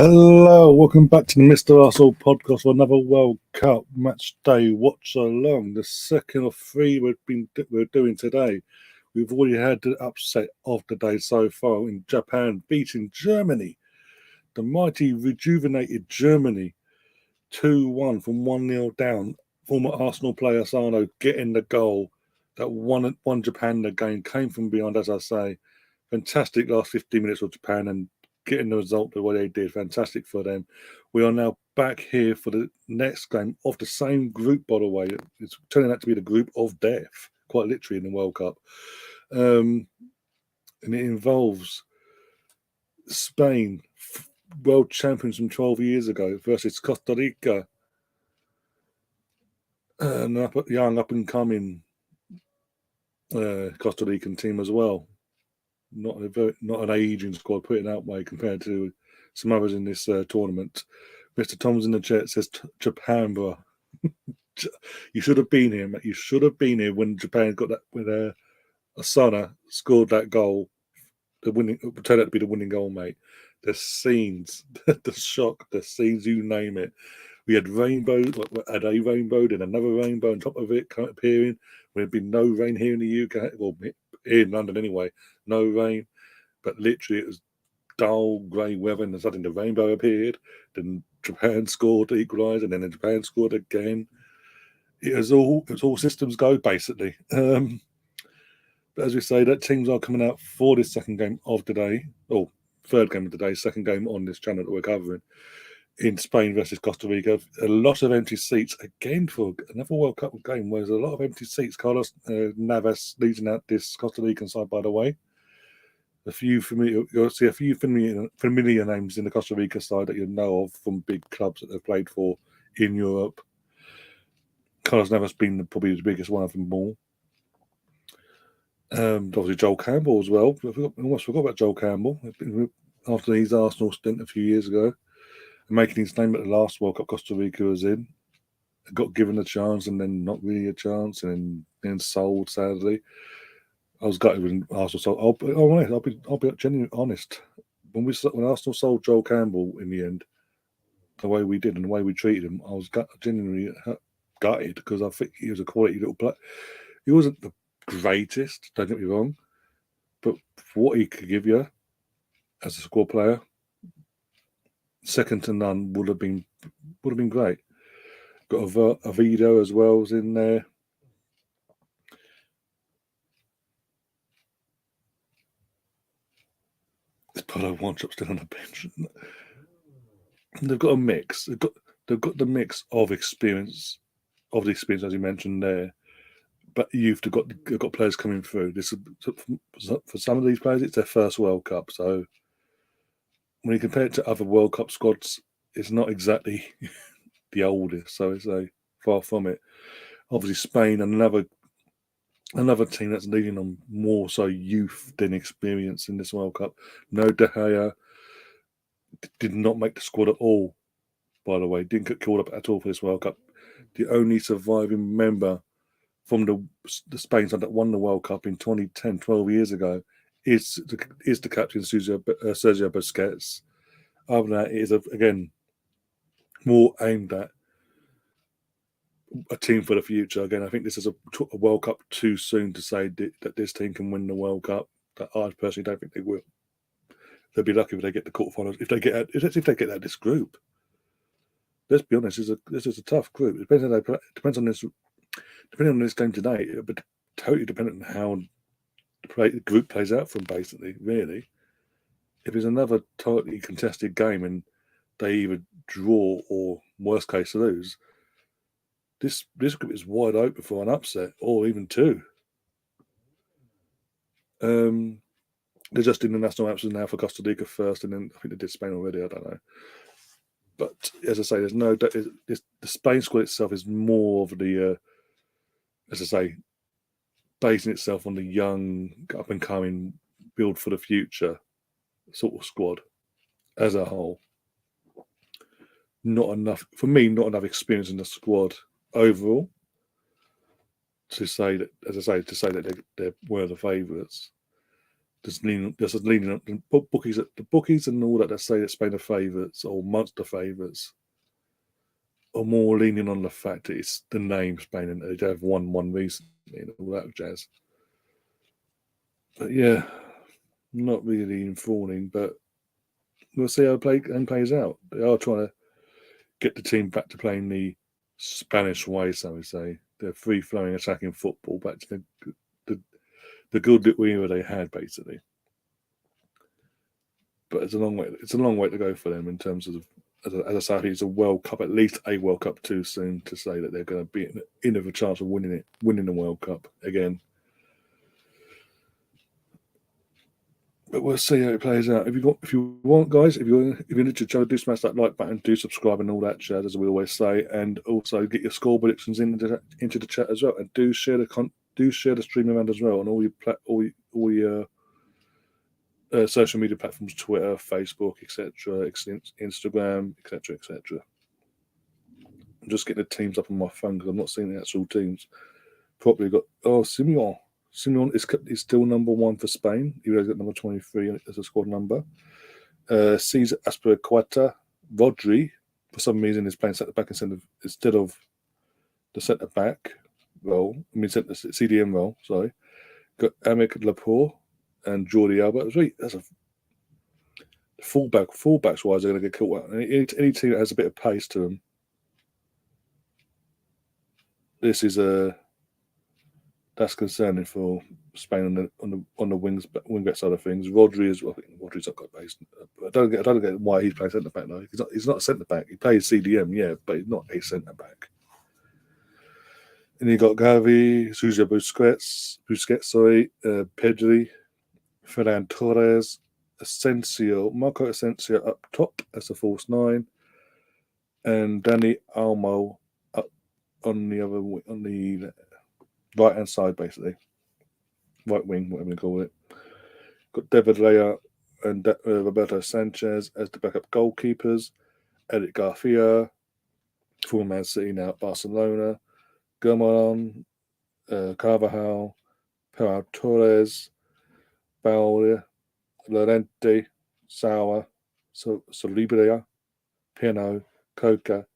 Hello, welcome back to the Mr. Arsenal podcast for another World Cup match day Watchalong, the second of three we're doing today. We've already had the upset of the day so far in Japan beating Germany, the mighty rejuvenated Germany, 2-1 from 1-0 down. Former Arsenal player Sano getting the goal that won Japan the game, came from behind, as I say. Fantastic last 15 minutes of Japan and getting the result the way they did. Fantastic for them. We are now back here for the next game of the same group, by the way. It's turning out to be the group of death, quite literally, in the World Cup. And it involves Spain, world champions from 12 years ago, versus Costa Rica, an young up-and-coming Costa Rican team as well. Not an aging squad, put it that way, compared to some others in this tournament. Mr. Tom's in the chat says, Japan, bro. You should have been here, mate. You should have been here when Japan got that, when Asana scored that goal. It turned out to be the winning goal, mate. The scenes, the shock, the scenes, you name it. We had rainbows, had a rainbow, then another rainbow on top of it appearing. There had been no rain here in the UK, well, here in London anyway, no rain. But literally it was dull, grey weather, and suddenly the rainbow appeared. Then Japan scored to equalise, and then Japan scored again. It was all systems go, basically. But as we say, that teams are coming out for this second game of the day, or third game of the day, second game on this channel that we're covering, in Spain versus Costa Rica. A lot of empty seats again for another World Cup game where there's a lot of empty seats. Carlos Navas leading out this Costa Rican side, by the way. You'll see a few familiar names in the Costa Rica side that you know of from big clubs that they've played for in Europe. Carlos Navas being probably the biggest one of them all. Obviously Joel Campbell as well. I almost forgot about Joel Campbell after his Arsenal stint a few years ago, making his name at the last World Cup Costa Rica was in. Got given a chance and then not really a chance, and then sold, sadly. I was gutted when Arsenal sold. I'll be genuinely honest. When Arsenal sold Joel Campbell in the end, the way we did and the way we treated him, I was genuinely gutted because I think he was a quality little player. He wasn't the greatest, don't get me wrong, but for what he could give you as a squad player, second to none, would have been great. Got a Vido as well was in there. This Polo one shop still on the bench. They've got a mix. They've got the mix of experience, as you mentioned there. But they've got players coming through. For some of these players, it's their first World Cup. So when you compare it to other World Cup squads, it's not exactly the oldest. So it's far from it. Obviously, Spain, another team that's leaning on more so youth than experience in this World Cup. No De Gea did not make the squad at all, by the way. Didn't get called up at all for this World Cup. The only surviving member from the Spain side that won the World Cup in 2010, 12 years ago, is the captain, Sergio Busquets. Other than that, it is, again, more aimed at a team for the future. Again, I think this is a World Cup too soon to say that this team can win the World Cup. That I personally don't think they will. They'll be lucky if they get the quarterfinals. If they get out this group. Let's be honest, this is a tough group. It depends on this game today, but totally dependent on how the group plays out from, basically, really. If it's another tightly contested game and they either draw or, worst case, lose, this group is wide open for an upset or even two. They're just in the national absence now for Costa Rica first, and then I think they did Spain already. I don't know. But as I say, the Spain squad itself is more of the, as I say, basing itself on the young, up and coming, build for the future sort of squad as a whole. Not enough experience in the squad overall to say that, as I say, they were the favourites. just leaning on the bookies and all that. That say that Spain are favourites or monster favourites, are more leaning on the fact that it's the name Spain and they have won one recently and all that jazz. But yeah, not really enthralling. But we'll see how it plays out. They are trying to get the team back to playing the Spanish way, so we say. They're free-flowing attacking football back to the good that they had, basically. But it's a long way to go for them in terms of, as I say, it's a World Cup, at least a World Cup too soon to say that they're going to be in a chance of winning the World Cup again. But we'll see how it plays out. If you want, guys, if you're into the show, do smash that like button, do subscribe and all that jazz, as we always say, and also get your score predictions into the chat as well, and do share the stream around as well on all your social media platforms, Twitter, Facebook, etc., Instagram, etc. I'm just getting the teams up on my phone because I'm not seeing the actual teams. Probably got Simeon. Simeon is still number 1 for Spain. He has got number 23 as a squad number. Cesar Azpilicueta, Rodri, for some reason, is playing centre back instead of the centre back role. I mean, the CDM role. Sorry. Got Aymeric Laporte and Jordi Alba. That's a fullbacks wise, they're going to get caught out. Any team that has a bit of pace to them. This is that's concerning for Spain on the wingback side of things. Rodri is, well, I think Rodri's not got pace. I don't get why he's playing centre back though. He's not a centre back. He plays CDM, yeah, but he's not a centre back. And you got Gavi, Sergio Busquets, Pedri, Ferran Torres, Marco Asensio up top as a false 9, and Dani Olmo up on the right hand side, basically right wing, whatever you call it. Got David Raya and Roberto Sanchez as the backup goalkeepers. Eric Garcia, former Man City, now at Barcelona. Germán, Carvajal, Pau Torres, Bauer, Llorente, Sauer, Solibria, Pino, Coca,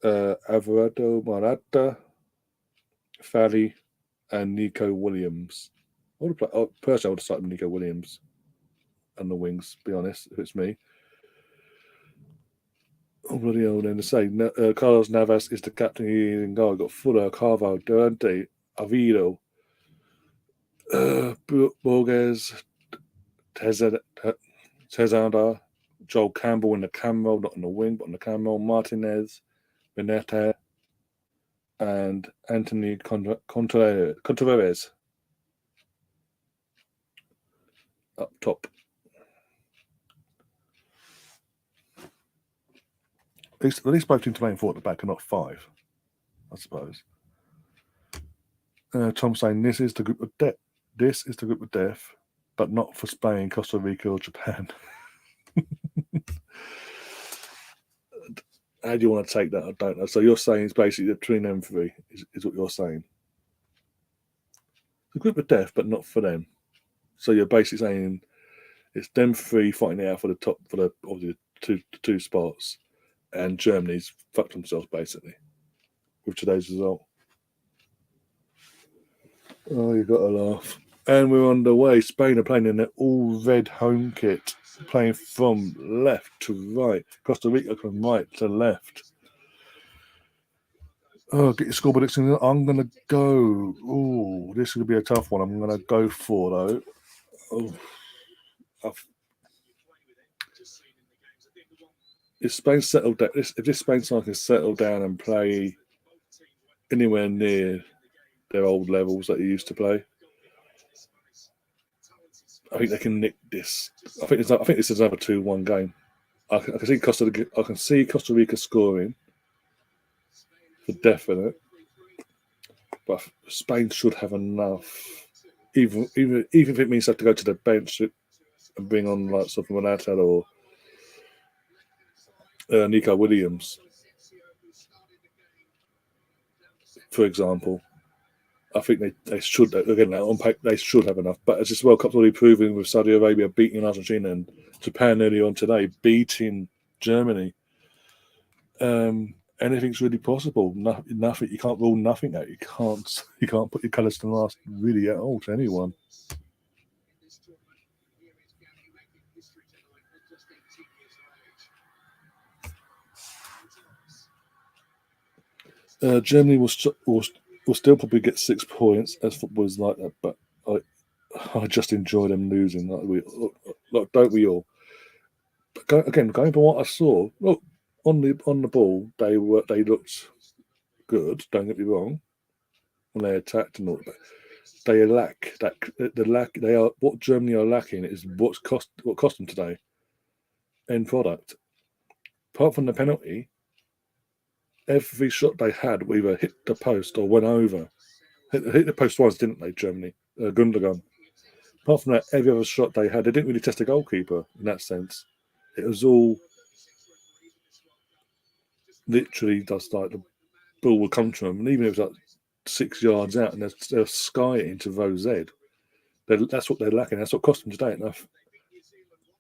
Alvarado Morata, Fali, and Nico Williams. Personally, I would have started with Nico Williams on the wings, to be honest, if it's me. Oh, bloody hell, then to say, Carlos Navas is the captain here in goal. Got Fuller, Carvalho, Durante, Avido, Borges, Tezada, Joel Campbell in the cam role, not on the wing, but on the cam role, Martinez, Beneta, and Anthony Contreras up top. At least both teams playing 4 at the back and not 5, I suppose. Tom saying this is the group of death. This is the group of death, but not for Spain, Costa Rica, or Japan. How do you want to take that? I don't know. So you're saying it's basically between them 3 is what you're saying. The group of death, but not for them. So you're basically saying it's them 3 fighting it out for the top, for the obviously the two spots, and Germany's fucked themselves basically with today's result. Oh, you got to laugh. And we're on the way. Spain are playing in their all-red home kit, playing from left to right. Costa Rica from right to left. Oh, get your score prediction. I'm going to go. Oh, this is going to be a tough one. I'm going to go for, though. If Spain settled down, if this Spain side can settle down and play anywhere near their old levels that they used to play, I think they can nick this. I think this is another 2-1 game. I can see Costa Rica scoring for definite, but Spain should have enough. Even if it means they have to go to the bench and bring on like something like that or Nico Williams, for example. I think they should, again, on paper, they should have enough. But as this World Cup's already proven with Saudi Arabia beating Argentina and Japan earlier on today, beating Germany, anything's really possible. Nothing, you can't rule nothing out. You can't put your colours to last really at all to anyone. Germany will still probably get 6 points, as football is like that. But I just enjoy them losing. Don't we all? But going by what I saw, look on the ball, they looked good. Don't get me wrong, when they attacked and all that. They lack that. They are what Germany are lacking is what cost them today. End product. Apart from the penalty, every shot they had either hit the post or went over. Hit the post once, didn't they, Germany? Gundogan. Apart from that, every other shot they had, they didn't really test the goalkeeper in that sense. It was all literally just like the ball would come to them, and even if it was like 6 yards out and they're skying to row Z, that's what they're lacking. That's what cost them today. Enough.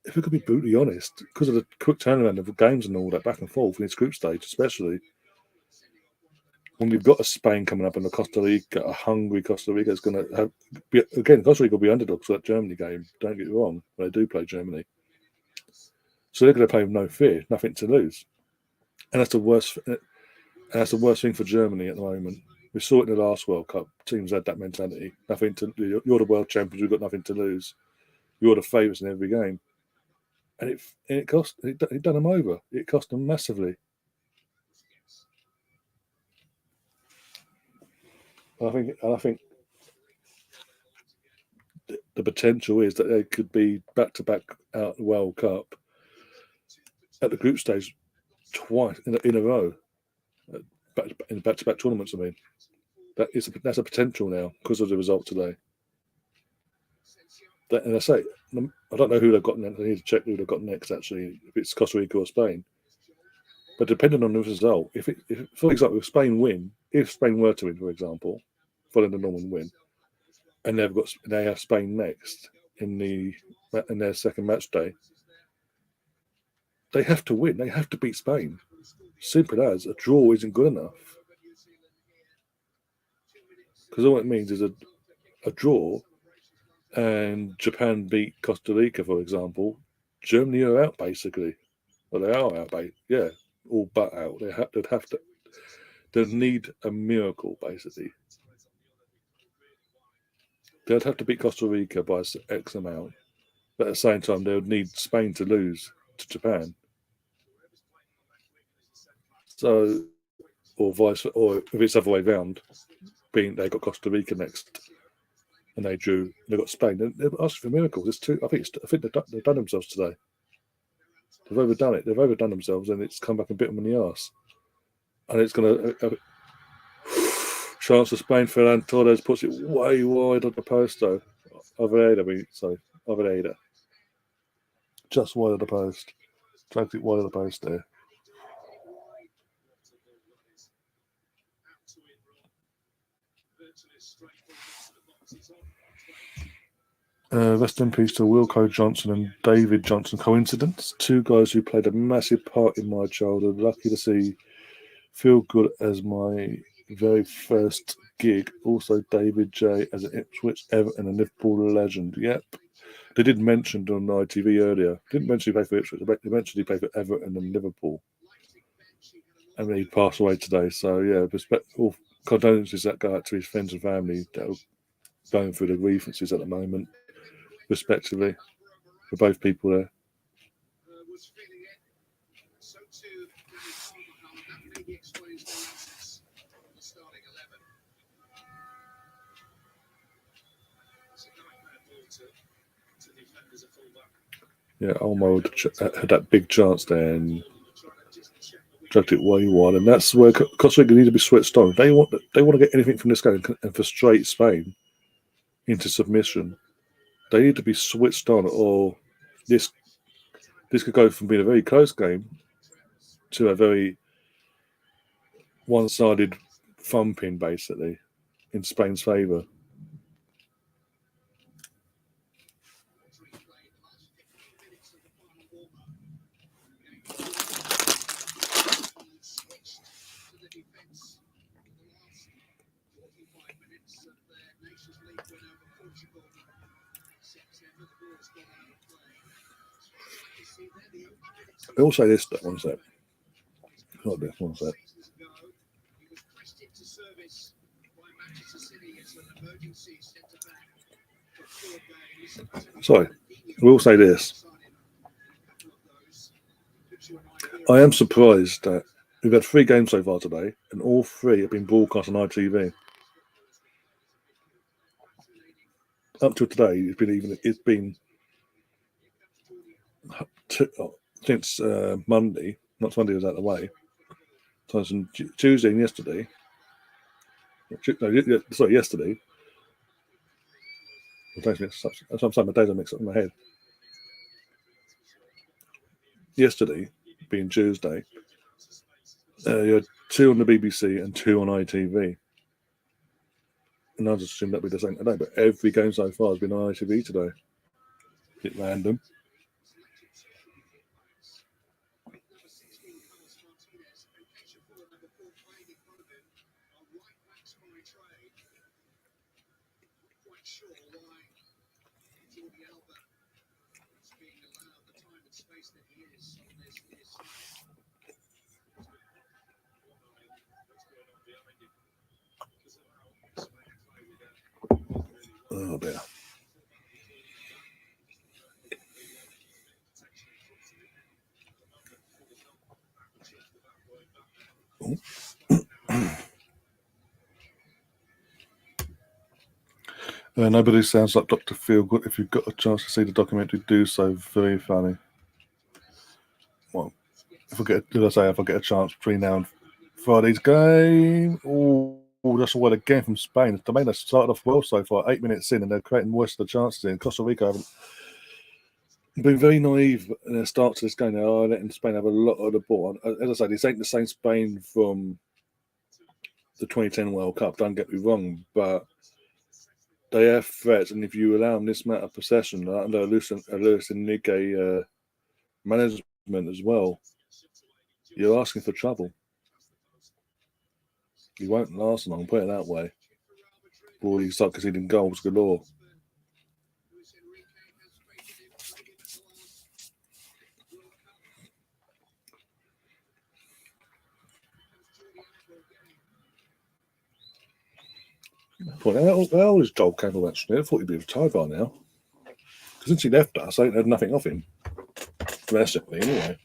If we could be brutally honest, because of the quick turnaround of the games and all that back and forth in this group stage, especially when we've got a Spain coming up and a Costa Rica, a hungry Costa Rica is going to again, Costa Rica will be underdogs for that Germany game. Don't get me wrong, they do play Germany. So they're going to play with no fear, nothing to lose. And that's the worst thing for Germany at the moment. We saw it in the last World Cup. Teams had that mentality. You're the world champions, we've got nothing to lose. You're the favourites in every game. And it done them over. It cost them massively. I think the potential is that they could be back-to-back out the World Cup at the group stage twice in a row, in back-to-back tournaments. I mean, that's a potential now because of the result today. And I say, I don't know who they've got next. I need to check who they've got next. Actually, if it's Costa Rica or Spain. But depending on the result, if for example, if Spain were to win, for example, following the Norman win, and they have Spain next in their second match day, they have to win. They have to beat Spain. Simple as. A draw isn't good enough. Because all it means is a draw and Japan beat Costa Rica, for example, Germany are out basically. Well, they are out, yeah, all but out. They'd need a miracle basically. They'd have to beat Costa Rica by X amount, but at the same time, they would need Spain to lose to Japan. So, or if it's the other way round, being they got Costa Rica next, and they got Spain. They're asking for miracles. It's two. I think they've done themselves today. They've overdone it. They've overdone themselves, and it's come back and bit them in the arse. And it's going to chance for Spain. Ferran Torres puts it way wide on the post, though. Overrated. Just wide of the post. Dragged it wide of the post there. Rest in peace to Wilco Johnson and David Johnson. Coincidence? Two guys who played a massive part in my childhood. Lucky to see Feel Good as my very first gig. Also David J as an Ipswich, Everton and Liverpool legend. Yep. They did mention on ITV earlier. Didn't mention he played for Ipswich. They mentioned he played for Everton and Liverpool. And he passed away today. So yeah, all condolences that go out to his friends and family that are going through the grievances at the moment, respectively, for both people there. Yeah, Olmo had that big chance there and dragged it way wide, and that's where Costa Rica need to be switched on. They want to get anything from this game and frustrate Spain into submission. They need to be switched on, or this could go from being a very close game to a very one-sided thumping, basically. in Spain's favour. I will say this, one sec. Not this, one sec. Sorry, I will say this. I am surprised that we've had 3 games so far today, and all 3 have been broadcast on ITV. Up to today, it's been since Monday. Not Monday was out of the way. So it's on Tuesday and yesterday. Sorry, yesterday. That's what I'm saying. My days are mixed up in my head. Yesterday, being Tuesday, you had 2 on the BBC and 2 on ITV. And I just assumed that'd be the same today. But every game so far has been on ITV today. A bit random. Oh dear. Nobody sounds like Dr. Feelgood. If you've got a chance to see the documentary, do so. Very funny. Well, if I get a chance between now and Friday's game, that's all again from Spain. The main has started off well so far. 8 minutes in, and they're creating most of the chances in. Costa Rica haven't been very naive in their start to this game. They are letting Spain have a lot of the ball. As I say, this ain't the same Spain from the 2010 World Cup. Don't get me wrong, but they have threats, and if you allow them this amount of possession under Luis Enrique management as well, you're asking for trouble. He won't last long, put it that way. Or you start conceding goals galore. How old is Joel Campbell actually? I thought he'd be retired by now. Since he left us, I ain't heard nothing of him. Domestically, anyway.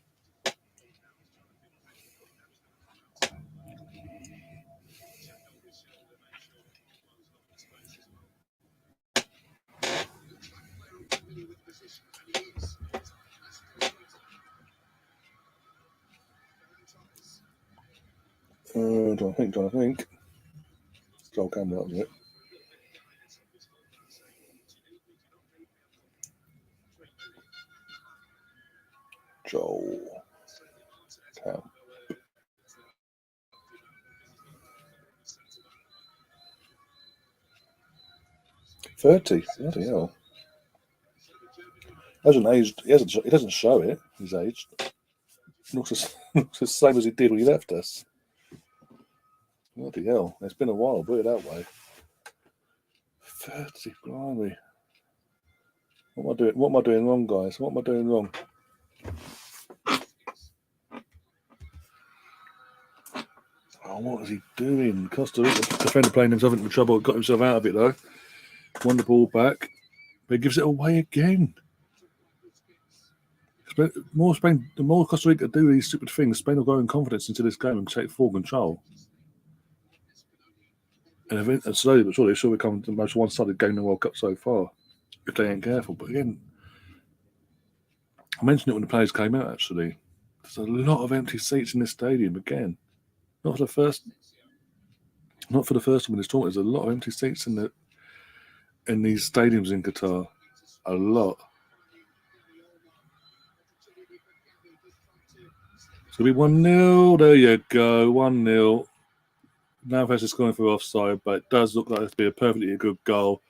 Trying to think. Joel Campbell, that was it. Joel Campbell. 30. Bloody hell. Hasn't aged. He doesn't show it. He's aged. Looks the same as he did when he left us. Bloody hell. It's been a while, put it that way. 30, blimey. What am I doing wrong, guys? What am I doing wrong? Oh, what is he doing? Costa Rica defender playing himself into trouble. Got himself out of it, though. Won the ball back. But he gives it away again. The more Costa Rica do these stupid things, Spain will go in confidence into this game and take full control. And slowly but surely, it'll become the most one-sided game in the World Cup so far, if they ain't careful. But again, I mentioned it when the players came out, actually. There's a lot of empty seats in this stadium, again. Not for the first time in this tournament. There's a lot of empty seats in these stadiums in Qatar. A lot. It's going to be 1-0. There you go, 1-0. Navas is going for offside, but it does look like it's been a perfectly good goal.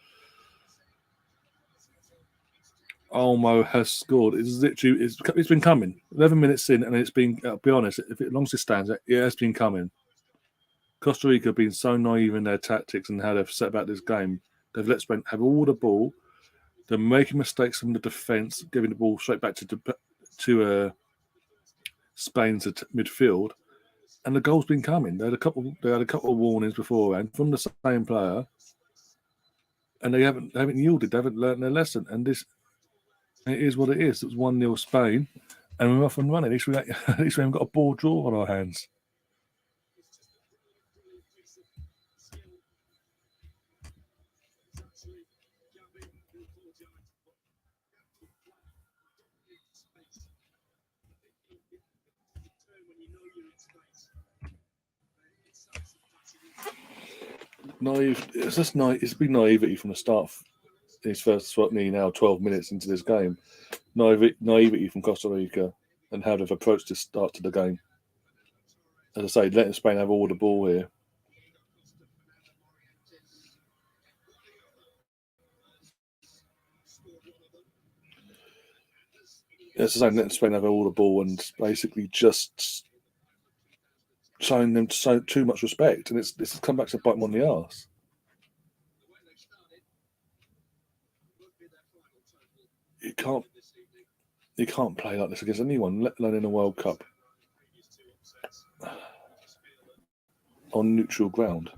Olmo has scored. It's been coming. 11 minutes in, and it's been. I'll be honest. If it, as long as it stands, it has been coming. Costa Rica have been so naive in their tactics and how they've set about this game. They've let Spain have all the ball. They're making mistakes from the defence, giving the ball straight back to Spain's midfield, and the goal's been coming. They had a couple of warnings beforehand from the same player, and they haven't yielded. They haven't learned their lesson, and it is what it is. It was 1-0 Spain, and we're off and running. At least we haven't got a ball draw on our hands. Naive. It's just naive. It's been naivety from the start. His first 12 minutes into this game. Naivety from Costa Rica and how they've approached this start to the game. As I say, letting Spain have all the ball here. As I say, letting Spain have all the ball and basically just showing them too much respect, and this has come back to bite them on the arse. You can't play like this against anyone, let alone in a World Cup on neutral ground.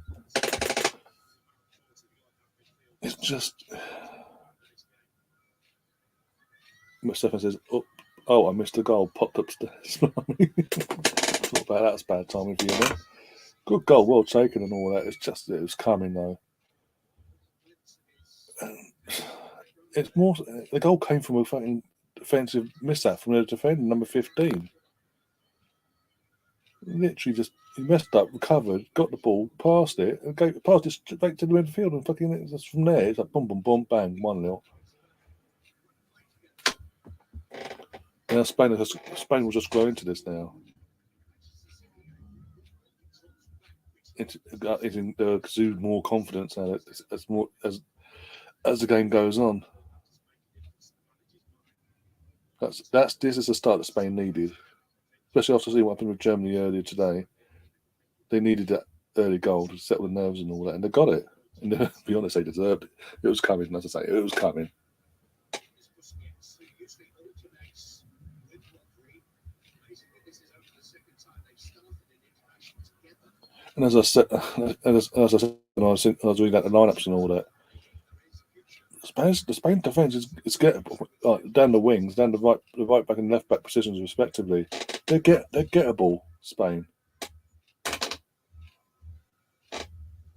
It's just. Stefan says, "Oh, I missed a goal. Popped upstairs." Thought about that's bad timing for you, man. Good goal, well taken, and all that. It was coming though. It's more. The goal came from a fucking defensive mishap from the defender, number 15. Literally, just he messed up, recovered, got the ball, passed it, and passed it straight to the midfield, and fucking just from there, it's like boom, boom, boom, bang, 1-0. Now Spain will just grow into this now. It exude more confidence now as the game goes on. This is the start that Spain needed, especially after seeing what happened with Germany earlier today. They needed that early goal to settle the nerves and all that, and they got it. And to be honest, they deserved it. It was coming, as I say, it was coming. And as I said, when I was reading out the lineups and all that, the Spain defence is gettable. Down the wings, down the right back and left back positions respectively. They're gettable, Spain.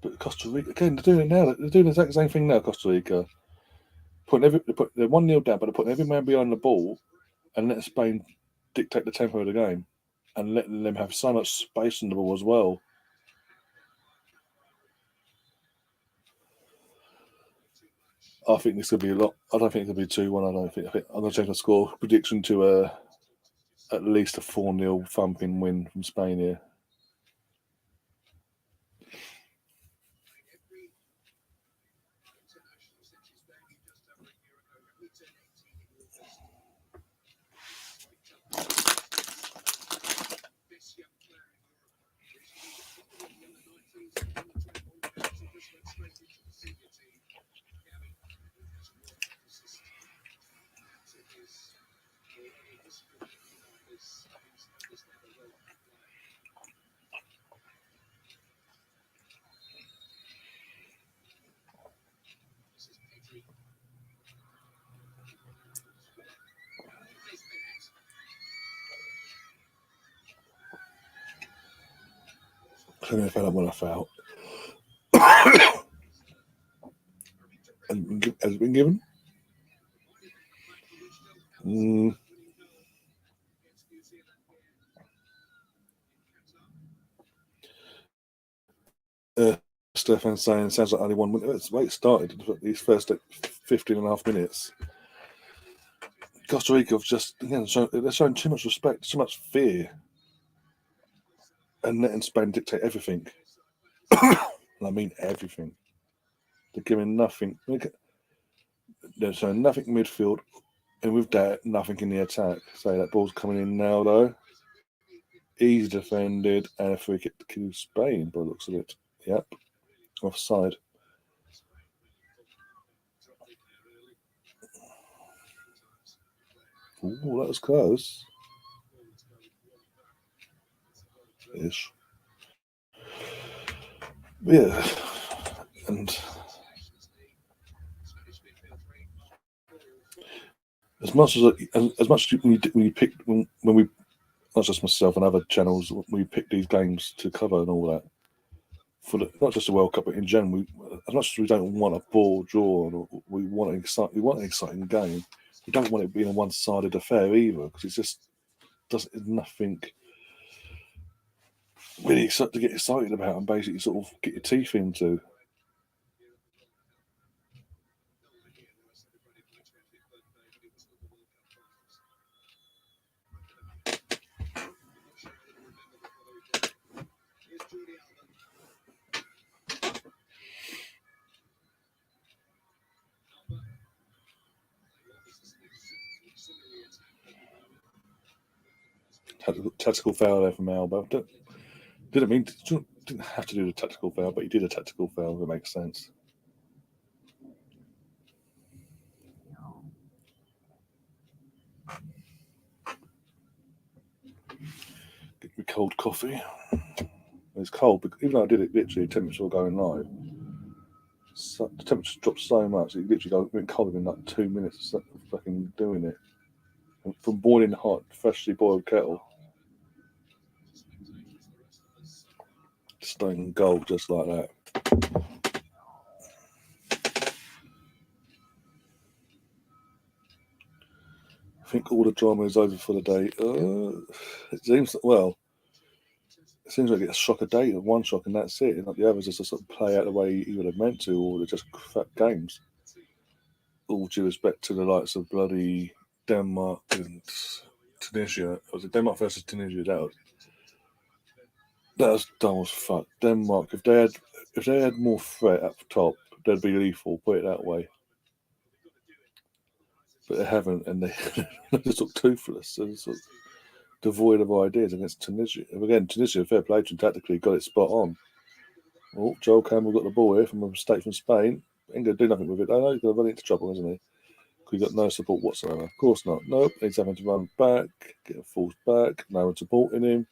But Costa Rica again, they're doing it now. They're doing the exact same thing now. Costa Rica they're 1-0 down, but they're putting every man behind the ball and letting Spain dictate the tempo of the game and letting them have so much space on the ball as well. I think this could be a lot. I don't think it could be 2-1. I'm going to change my score prediction to at least a 4-0 thumping win from Spain here. I don't know if I don't want to foul. Has it been given? Stefan saying sounds like only 1 minute. That's the way it started. These first 15 and a half minutes. Costa Rica have just they're showing too much respect, too much fear, and letting Spain dictate everything. And I mean everything. They're giving nothing. They're showing nothing midfield, and with that, nothing in the attack. So that ball's coming in now, though. Easy defended, and a free kick to Spain, by the looks of it. Yep, offside. Ooh, that was close. Ish. Yeah, and as much when you pick when we, not just myself and other channels, we pick these games to cover and all that for not just the World Cup but in general. As much as we don't want a ball draw, we want an exciting game. We don't want it being a one-sided affair either, because it's just doesn't nothing really to get excited about and basically sort of get your teeth into. Tactical foul there from Alba. Didn't have to do the tactical foul, but he did a tactical foul. That makes sense. Get me cold coffee. It's cold, but even though I did it literally 10 minutes before going live, so the temperature dropped so much it literally went cold in like 2 minutes of fucking doing it. And from boiling hot, freshly boiled kettle, stone cold just like that. I think all the drama is over for the day. It seems like it gets a shock a day, one shock, and that's it. And like the others just sort of play out the way you would have meant to, or they're just crap games. All due respect to the likes of bloody Denmark and Tunisia. Was it Denmark versus Tunisia? That was dumb as fuck. Denmark, if they had more threat up top, they'd be lethal. Put it that way. But they haven't, and they just look toothless and sort of devoid of ideas against Tunisia. And again, Tunisia, fair play to them tactically, got it spot on. Oh, Joel Campbell got the ball here from a mistake from Spain. Ain't going to do nothing with it. I know he's going to run into trouble, isn't he? Because he's got no support whatsoever. Of course not. Nope. He's having to run back, get a forced back. No one supporting him.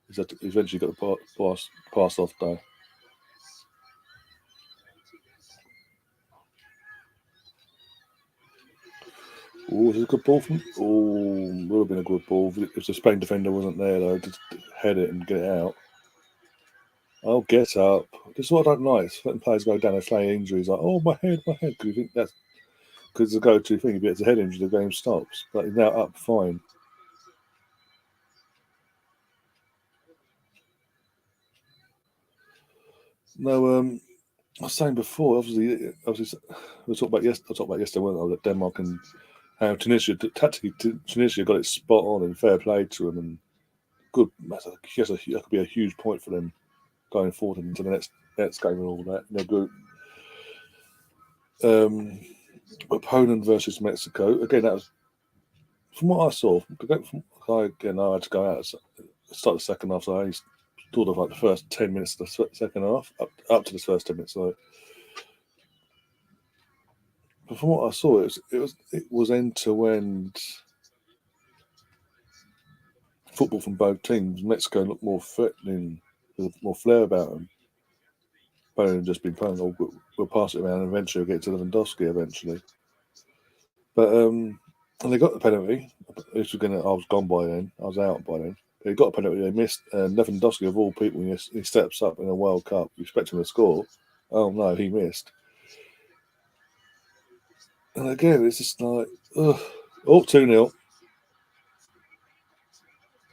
He's eventually got the pass off though. Oh, was it a good ball from? Oh, would have been a good ball if the Spain defender wasn't there though. Just head it and get it out. Oh, get up. This is what I don't like. Letting players go down and play injuries like, oh, my head. Because you think that's because it's a go-to thing. If it's a head injury, the game stops. But he's now up fine. No, I was saying before. Obviously, we talked about yesterday. I talked about yesterday, weren't I, that Denmark and how Tunisia tactically Tunisia got it spot on and fair play to them and good. That could be a huge point for them going forward into the next game and all that. They're good. Opponent versus Mexico. Again, that was from what I saw. Again, I had to go out start the second half, so I only thought of like the first 10 minutes of the second half, up to the first 10 minutes. So, but from what I saw, it was end to end football from both teams. Mexico looked more threatening, with more flair about them. Poland just been playing. We'll pass it around, and eventually we'll get to Lewandowski eventually. But and they got the penalty. I was gone by then. I was out by then. They got a penalty. They missed. Lewandowski, of all people, he steps up in a World Cup. You expect him to score. Oh no, he missed. And again, it's just like, ugh. Oh, 2-0.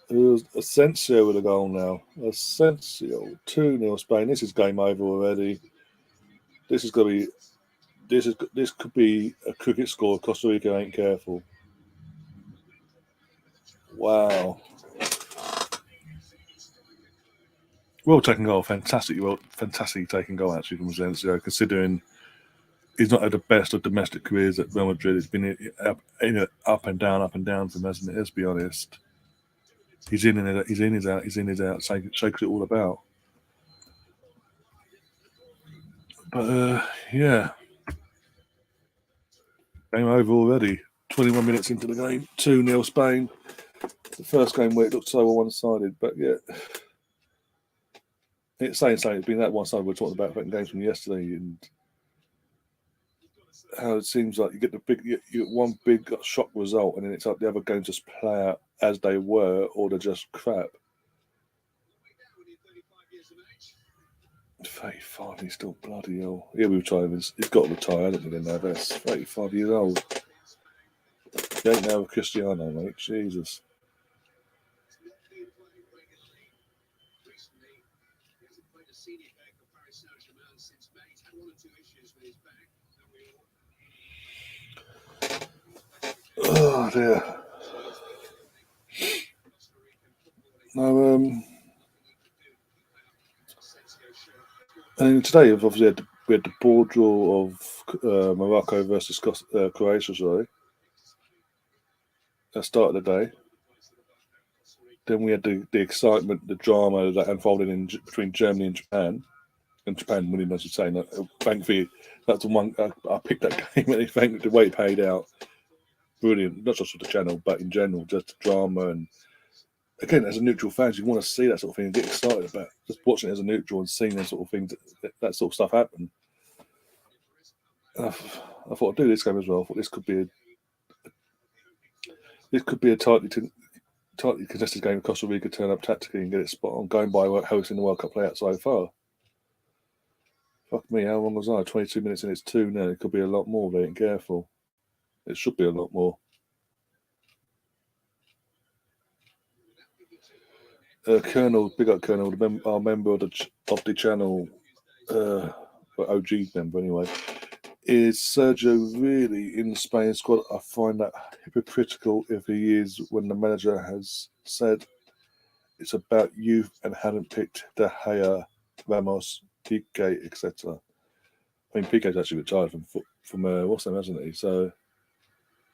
It was Asensio with a goal now. Asensio, 2-0 Spain. This is game over already. This is going to be. This could be a cricket score. Costa Rica ain't careful. Wow. well taken goal, fantastic taken goal actually from Asensio, considering he's not had the best of domestic careers at Real Madrid. It's been up and down for him, hasn't it? Let's be honest. He's in and out, shakes it all about. But yeah, game over already. 21 minutes into the game, 2-0 Spain. The first game where it looked so one-sided, but yeah, it's saying it's been that one-sided. We're talking about games from yesterday and how it seems like you get you get one big shock result, and then it's like the other games just play out as they were, or they're just crap. 35, he's still bloody ill. He'll be retiring. He's got to retire, hasn't he? Then that's 35 years old. He ain't now with Cristiano, mate. Jesus. Oh dear. No, and today obviously we had the board draw of Morocco versus Croatia. Sorry, that started the day. Then we had the excitement, the drama that unfolded between Germany and Japan. And Japan winning, as you say. Thankfully, that's the one I picked that game. And thankfully, the way it paid out, brilliant. Not just for the channel, but in general, just the drama. And again, as a neutral fan, you want to see that sort of thing and get excited about just watching it as a neutral and seeing that sort of thing, that sort of stuff happen. I thought I'd do this game as well. I thought this could be a tightly contested game. Costa Rica turn up tactically and get it spot on, going by how it's in the World Cup play out so far. Fuck me, how long was I? 22 minutes and it's 2 now. It could be a lot more if they ain't careful. It should be a lot more. Colonel, big up Colonel, our member of the channel, OG member anyway. Is Sergio really in the Spain squad? I find that hypocritical if he is, when the manager has said it's about youth and hadn't picked De Gea, Ramos, Piqué, etc. I mean, Piqué's actually retired from what's that, hasn't he? So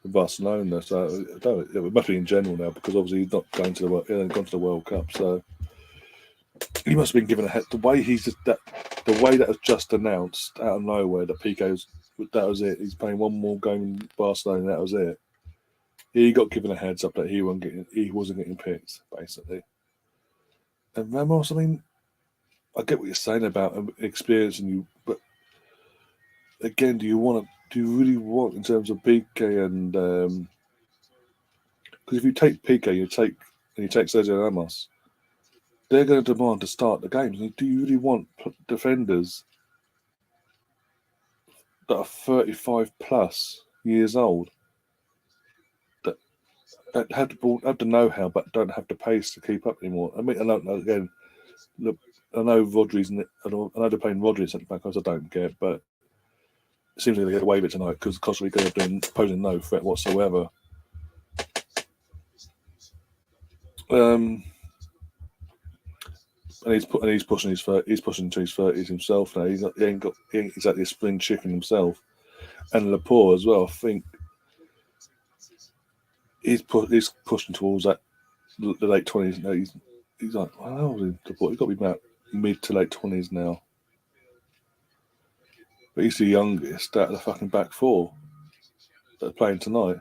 from Barcelona. So it must be in general now, because obviously he's not going to he hasn't gone to the World Cup. So he must have been given a head. The way that was just announced out of nowhere that Piqué's, that was it. He's playing one more game in Barcelona. That was it. He got given a heads up that he wasn't getting picked, basically. And Ramos, I mean, I get what you're saying about experiencing you, but again, do you really want in terms of Piqué and because if you take Piqué, you take Sergio Ramos, they're going to demand to start the games. Do you really want defenders that are 35 plus years old that have the ball, have the know-how, but don't have the pace to keep up anymore? I mean, I don't know. Again, look, I know Rodri's. I know they're playing Rodri at centre back, because I don't get, but it seems like they get away with it tonight because Costa Rica have been posing no threat whatsoever. And he's pushing to his 30s himself now. He ain't exactly a spring chicken himself. And Laporte as well. I think he's pushing towards the late 20s now. He's like, how old is Laporte? He's got to be about mid to late 20s now. But he's the youngest out of the fucking back four that are playing tonight.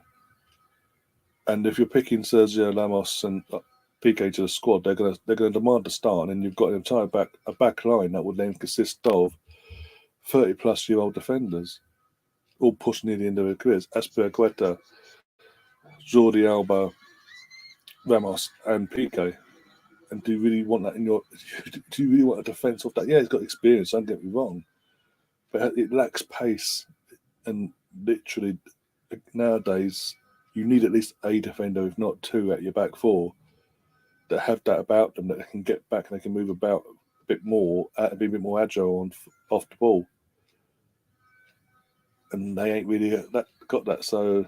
And if you're picking Sergio Ramos and Piqué to the squad, they're gonna demand to start, and you've got an entire back line that would then consist of 30-plus-year-old defenders, all pushing near the end of their careers. Azpilicueta, Jordi Alba, Ramos, and Piqué. And do you really want that in your? Do you really want a defence of that? Yeah, he's got experience. Don't get me wrong, but it lacks pace, and literally nowadays you need at least a defender, if not two, at your back four that have that about them, that they can get back and they can move about a bit more, be a bit more agile off the ball. And they ain't really got that. So,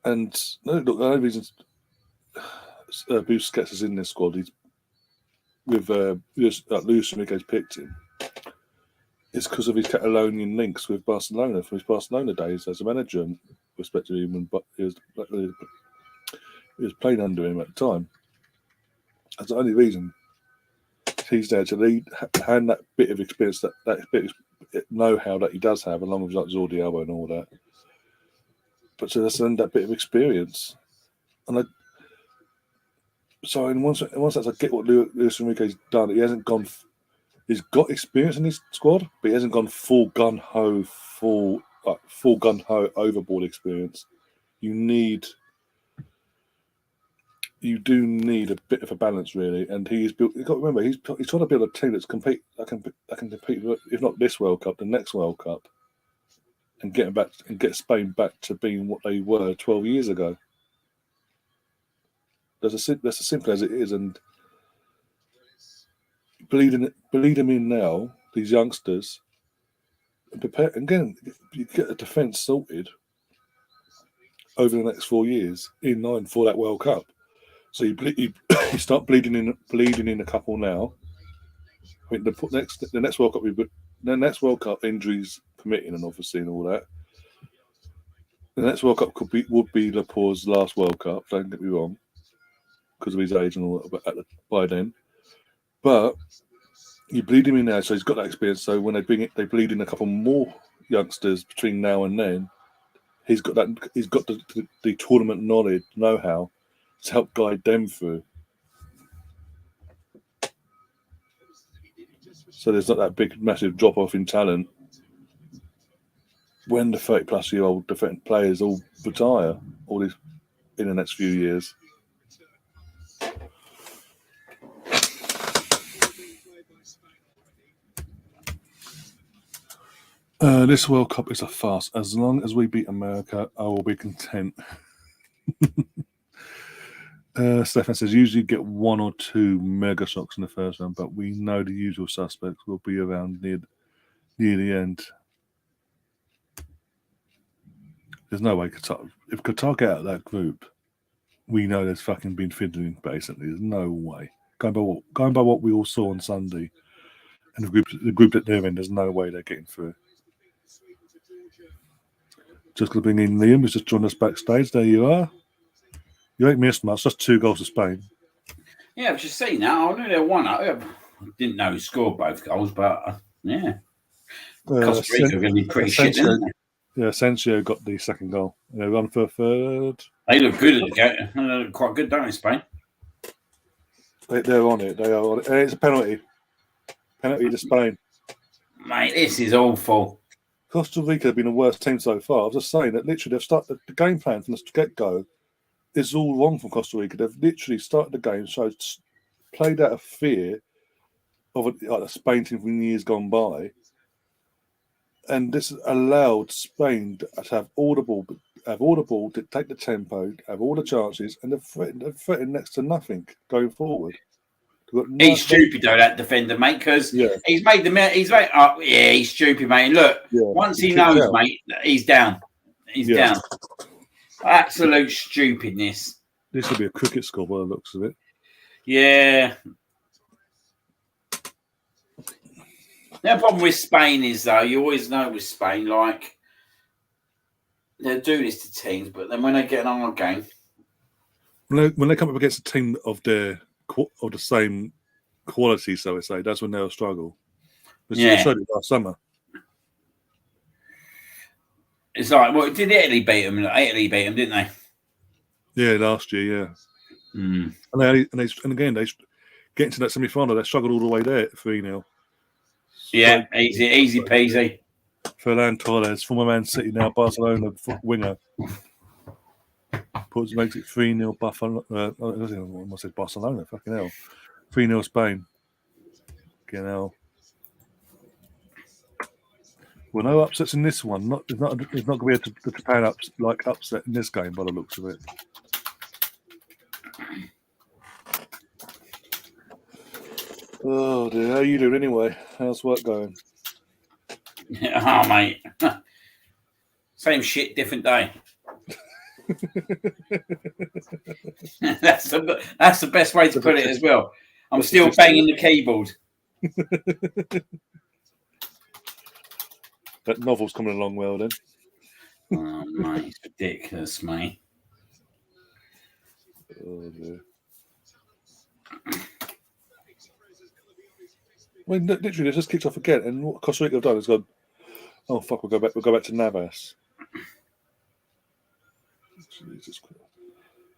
and no, look, the only reason Busquets is in this squad, with Luis Enrique's picked him, it's because of his Catalonian links with Barcelona from his Barcelona days as a manager, and respectively, when he was playing under him at the time. That's the only reason he's there to lead, hand that bit of experience, that bit of know-how that he does have, along with like Jordi Alba and all that. But to send that bit of experience, and in one sense, I get what Luis Enrique's done. He hasn't gone. He's got experience in his squad, but he hasn't gone full gun ho overboard experience. You do need a bit of a balance, really. And he's built. You've got to remember, he's trying to build a team that can compete, if not this World Cup, the next World Cup, and get Spain back to being what they were 12 years ago. That's as simple as it is, and bleed them in now. These youngsters, and prepare again. You get the defence sorted over the next 4 years in line for that World Cup. So you start bleeding in a couple now. I think the next World Cup injuries permitting, and obviously and all that. The next World Cup would be Laporte's last World Cup. Don't get me wrong, because of his age and all that. By then, but you bleed him in now, so he's got that experience. So when they bleed in a couple more youngsters between now and then. He's got the tournament knowledge, know-how to help guide them through. So there's not that big, massive drop-off in talent when the 30-plus-year-old defense players all retire in the next few years. This World Cup is a farce. As long as we beat America, I will be content. Stefan says, usually get 1 or 2 mega shocks in the first round, but we know the usual suspects will be around near the end. There's no way Qatar. If Qatar get out of that group, we know there's fucking been fiddling, basically. There's no way. Going by what we all saw on Sunday, and the group that they're in, there's no way they're getting through. Just going to bring in Liam, who's just joined us backstage. There you are. You ain't missed much. Just 2 goals to Spain. Yeah, I've just seen that. I knew they won. I didn't know he scored both goals, but yeah. Costa Rica are going to be pretty shit, isn't they? Yeah, Asensio got the second goal. They run for a third. They look good at the game. They look quite good, don't they, Spain? They're on it. They are on it. And it's a penalty. Penalty to Spain. Mate, this is awful. Costa Rica have been the worst team so far. I was just saying that literally they've started the game plan from the get-go is all wrong from Costa Rica. They've literally started the game, played out of fear of a Spain team from years gone by. And this has allowed Spain to have all the ball, dictate the tempo, have all the chances, and they've threatened next to nothing going forward. He's stupid though, that defender, mate, because he's made he's stupid, mate. And look, once he knows, mate, he's down. He's down. Absolute stupidness. This will be a cricket score by the looks of it. Yeah. The problem with Spain is, though, you always know with Spain, like, they'll do this to teams, but then when they get an hard game, when they come up against a team of the same quality, so to say, that's when they'll struggle. They showed it last summer. It's like, well, did Italy beat them? Italy beat them, didn't they? Yeah, last year, yeah. Mm. And again, they get into that semi-final. They struggled all the way there, 3-0. Yeah, easy peasy. Ferran Torres, former Man City, now Barcelona winger, makes it 3-0 Buffalo. I said Barcelona, fucking hell. 3-0 Spain. Fucking hell. Well, no upsets in this one. It's not going to be the Japan upset in this game by the looks of it. Oh dear, how are you doing anyway? How's work going? Oh mate, same shit, different day. That's the best way to put it as well. I'm still banging the keyboard. That novel's coming along well then. Oh, mate, it's ridiculous, mate. Oh, dear. I mean, literally, they just kicked off again, and what Costa Rica have done is gone, oh fuck, we'll go back to Navas. Jesus Christ.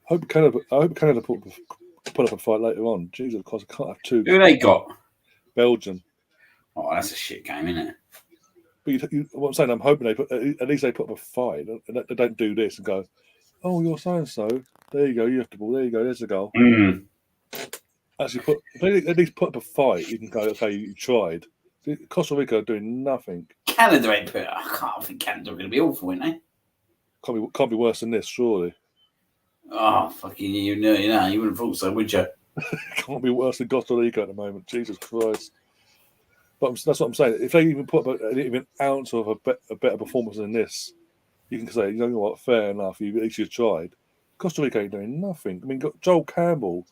I hope Canada put up a fight later on. Jesus Christ, I can't have two. Who they got? Belgium. Oh, that's a shit game, isn't it? But what I'm saying, I'm hoping at least they put up a fight. They don't do this and go, oh, you're so and so. There you go. You have the ball. There you go. There's the goal. Actually, if they at least put up a fight, you can go, okay, you tried. Costa Rica are doing nothing. Canada ain't put. I can't think Canada are going to be awful, aren't they? Can't be worse than this, surely. Oh, fucking you know, you wouldn't have thought so, would you? Can't be worse than Costa Rica at the moment. Jesus Christ. But that's what I'm saying. If they even put up even an ounce of a better performance than this, you can say, you know what, fair enough. At least you tried. Costa Rica ain't doing nothing. I mean, got Joel Campbell,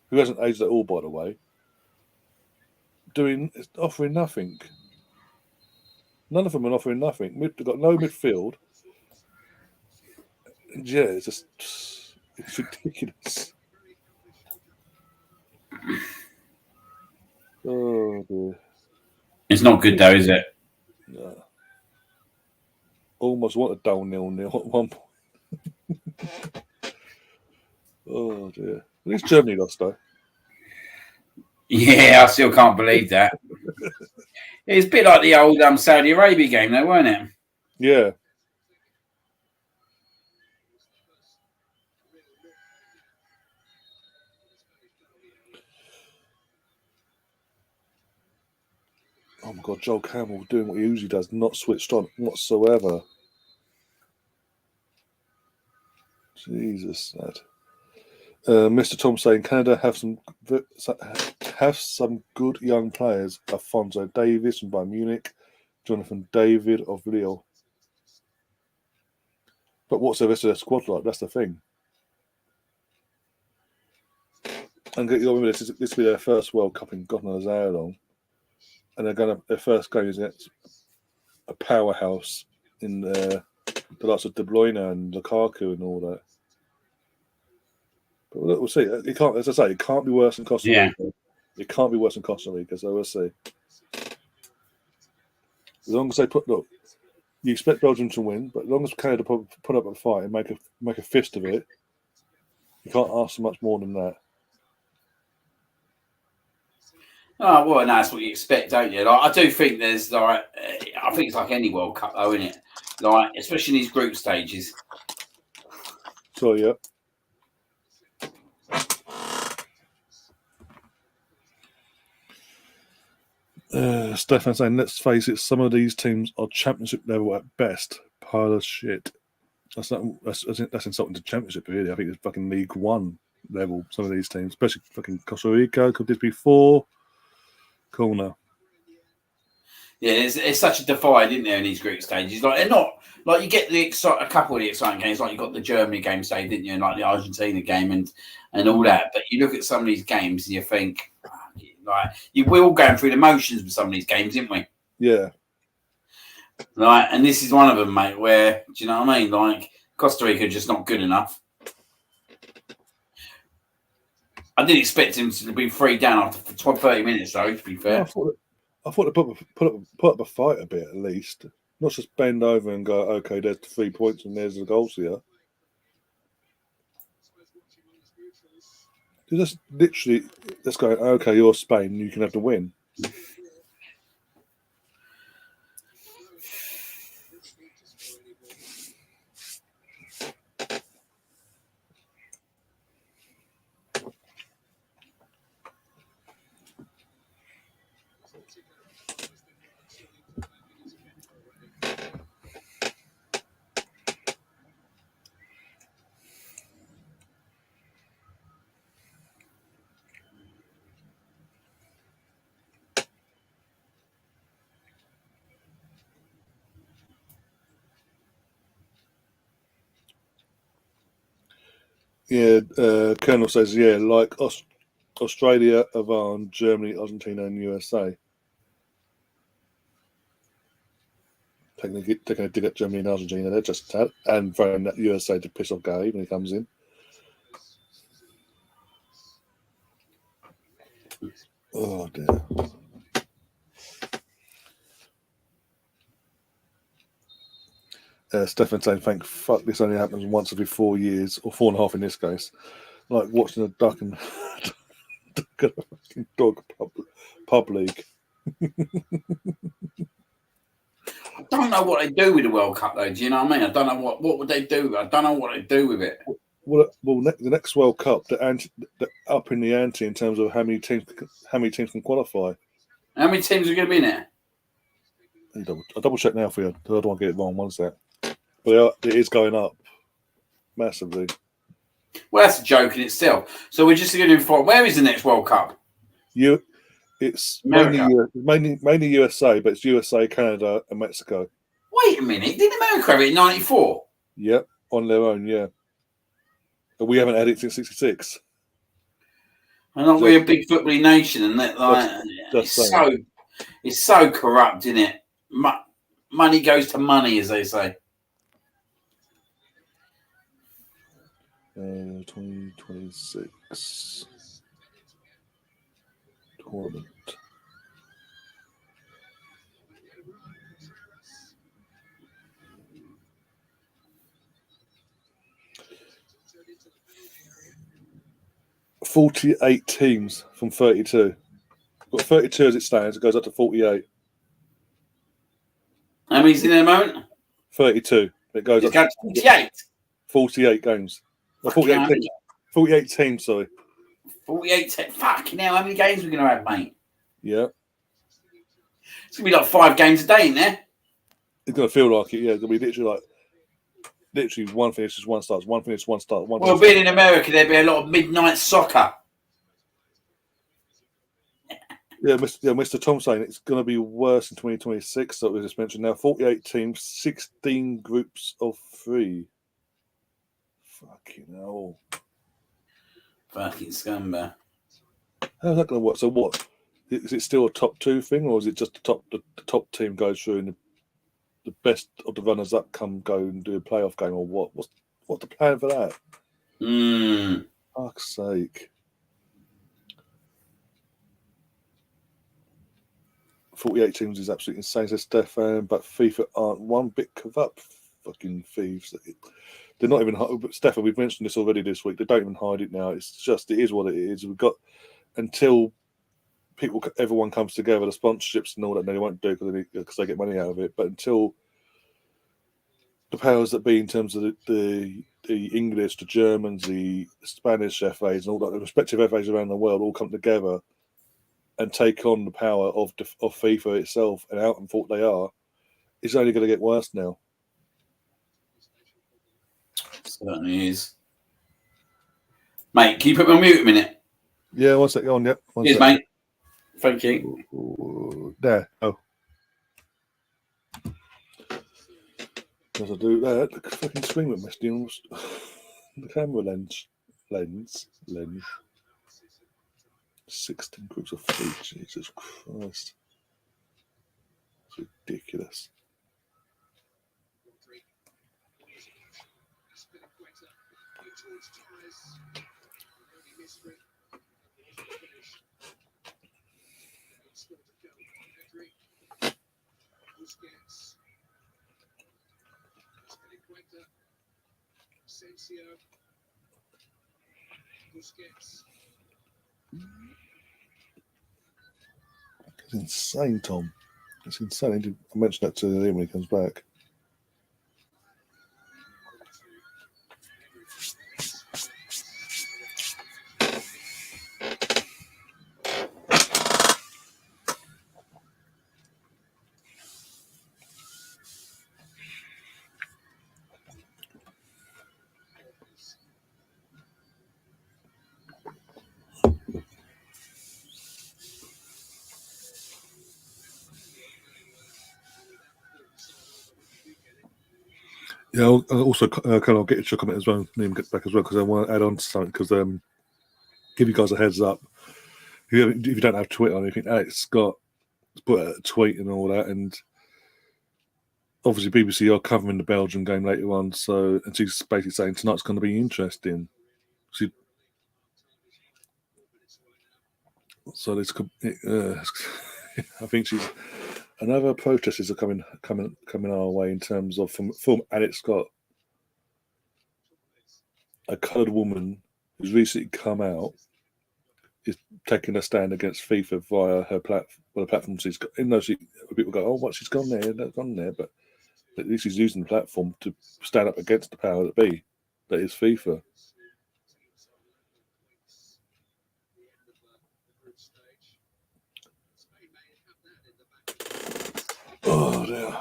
who hasn't aged at all, by the way, offering nothing. None of them are offering nothing. They've got no midfield. And yeah, it's ridiculous. Oh dear. It's not good though, is it? No. Almost want a dull 0-0 at one point. Oh dear. At least Germany lost though. Yeah, I still can't believe that. It's a bit like the old Saudi Arabia game, though, weren't it? Yeah. Oh my God, Joel Campbell doing what he usually does, not switched on whatsoever. Jesus, that. Mr. Tom saying Canada have some good young players. Alfonso Davies from Bayern Munich, Jonathan David of Lille. But what's the rest of their squad like? That's the thing. And you remember this will be their first World Cup in God knows how long, and their first game is against a powerhouse in the likes of De Bruyne and Lukaku and all that. But we'll see. It can't, as I say, it can't be worse than Costa Rica. It can't be worse than Costa Rica. So we'll see. As long as they you expect Belgium to win, but as long as Canada put up a fight and make a fist of it, you can't ask for much more than that. Oh well, and that's what you expect, don't you? Like, I do think there's I think it's like any World Cup, though, isn't it? Like, especially in these group stages. So yeah. Stefan saying, let's face it, some of these teams are championship level at best. Pile of shit. That's insulting to championship, really. I think it's fucking League One level, some of these teams, especially fucking Costa Rica. Could this be 4? Corner. Yeah, it's such a divide, isn't there, in these group stages? Like, they're not like you get a couple of the exciting games, like you got the Germany game saved, didn't you? And like the Argentina game and all that. But you look at some of these games and you think, we're all going through the motions with some of these games, didn't we? Yeah. Right, and this is one of them, mate, where, do you know what I mean? Like, Costa Rica just not good enough. I didn't expect him to be 3 down after 30 minutes, though, to be fair. Yeah, I thought they put up a fight a bit, at least. Not just bend over and go, okay, there's the 3 points and there's the goals here. Just literally, let's go, okay, you're Spain, you can have the win. Yeah, Colonel says, yeah, like us. Australia, Iran, Germany, Argentina, and USA. Taking a dig at Germany and Argentina, they're just tad, and throwing that USA to piss off Gary when he comes in. Oh dear. Stefan saying, "Thank fuck this only happens once every 4 years, or 4.5 in this case. Like watching a duck and dog pub league." I don't know what they do with the World Cup, though. Do you know what I mean? I don't know what would they do. I don't know what they do with it. Well, the next World Cup, the up in the ante in terms of how many teams can qualify. How many teams are going to be in there? I'll double check now for you. I don't want to get it wrong. One sec. But it is going up massively. Well, that's a joke in itself. So we're just going to do for where is the next World Cup? It's mainly USA, but it's USA, Canada, and Mexico. Wait a minute. Didn't America have it in '94? Yep, on their own, yeah. But we haven't had it since '66. And aren't we a big footballing nation? And that, like, it's so corrupt, isn't it? Money goes to money, as they say. 2026 tournament. $48 teams from 32. Got 32 as it stands. It goes up to 48. How many's in there, moment? 32. It goes up to 48. 48 games. 48 teams, sorry. 48 teams. Fucking hell, how many games are we going to have, mate? Yeah. It's going to be like 5 games a day in there. It's going to feel like it, yeah. It's going to be literally one finishes, one starts, one finishes, one starts. Well, being in America, there'd be a lot of midnight soccer. Yeah, Mr. Tom saying it's going to be worse in 2026. That we just mentioned now. 48 teams, 16 groups of 3. Fucking hell. Fucking scumbag. How's that going to work? So what? Is it still a top 2 thing, or is it just the top team goes through and the best of the runners up go and do a playoff game, or what? What's the plan for that? Fuck's sake. 48 teams is absolutely insane, says Stefan, but FIFA aren't one bit corrupt. Fucking thieves. They're not even... Stefan, we've mentioned this already this week. They don't even hide it now. It's just, it is what it is. We've got... Until everyone comes together, the sponsorships and all that, they won't do because they get money out of it. But until the powers that be in terms of the English, the Germans, the Spanish FAs and all that, the respective FAs around the world all come together and take on the power of FIFA itself and out and thought they are, it's only going to get worse now. Certainly is. Mate, can you put me on mute a minute? Yeah, one sec. On, yep. Cheers, mate. Thank you. There. Oh. As I do that, the fucking screen went messed in. The camera lens. 16 groups of 3. Jesus Christ. It's ridiculous. It's insane, Tom. It's insane. I mentioned that to him when he comes back. Yeah, I'll also kind of get your comment as well, Liam, get back as well, because I want to add on to something, because give you guys a heads up. If you don't have Twitter or anything, Alex Scott put a tweet and all that, and obviously BBC are covering the Belgian game later on, and she's basically saying tonight's going to be interesting. So this could, I think another protesters are coming our way in terms of from Alex Scott, a coloured woman who's recently come out, is taking a stand against FIFA via her platform she's got. Even though people go, oh, what, she's gone there, that's gone there, but at least she's using the platform to stand up against the power that be, that is FIFA. Oh dear.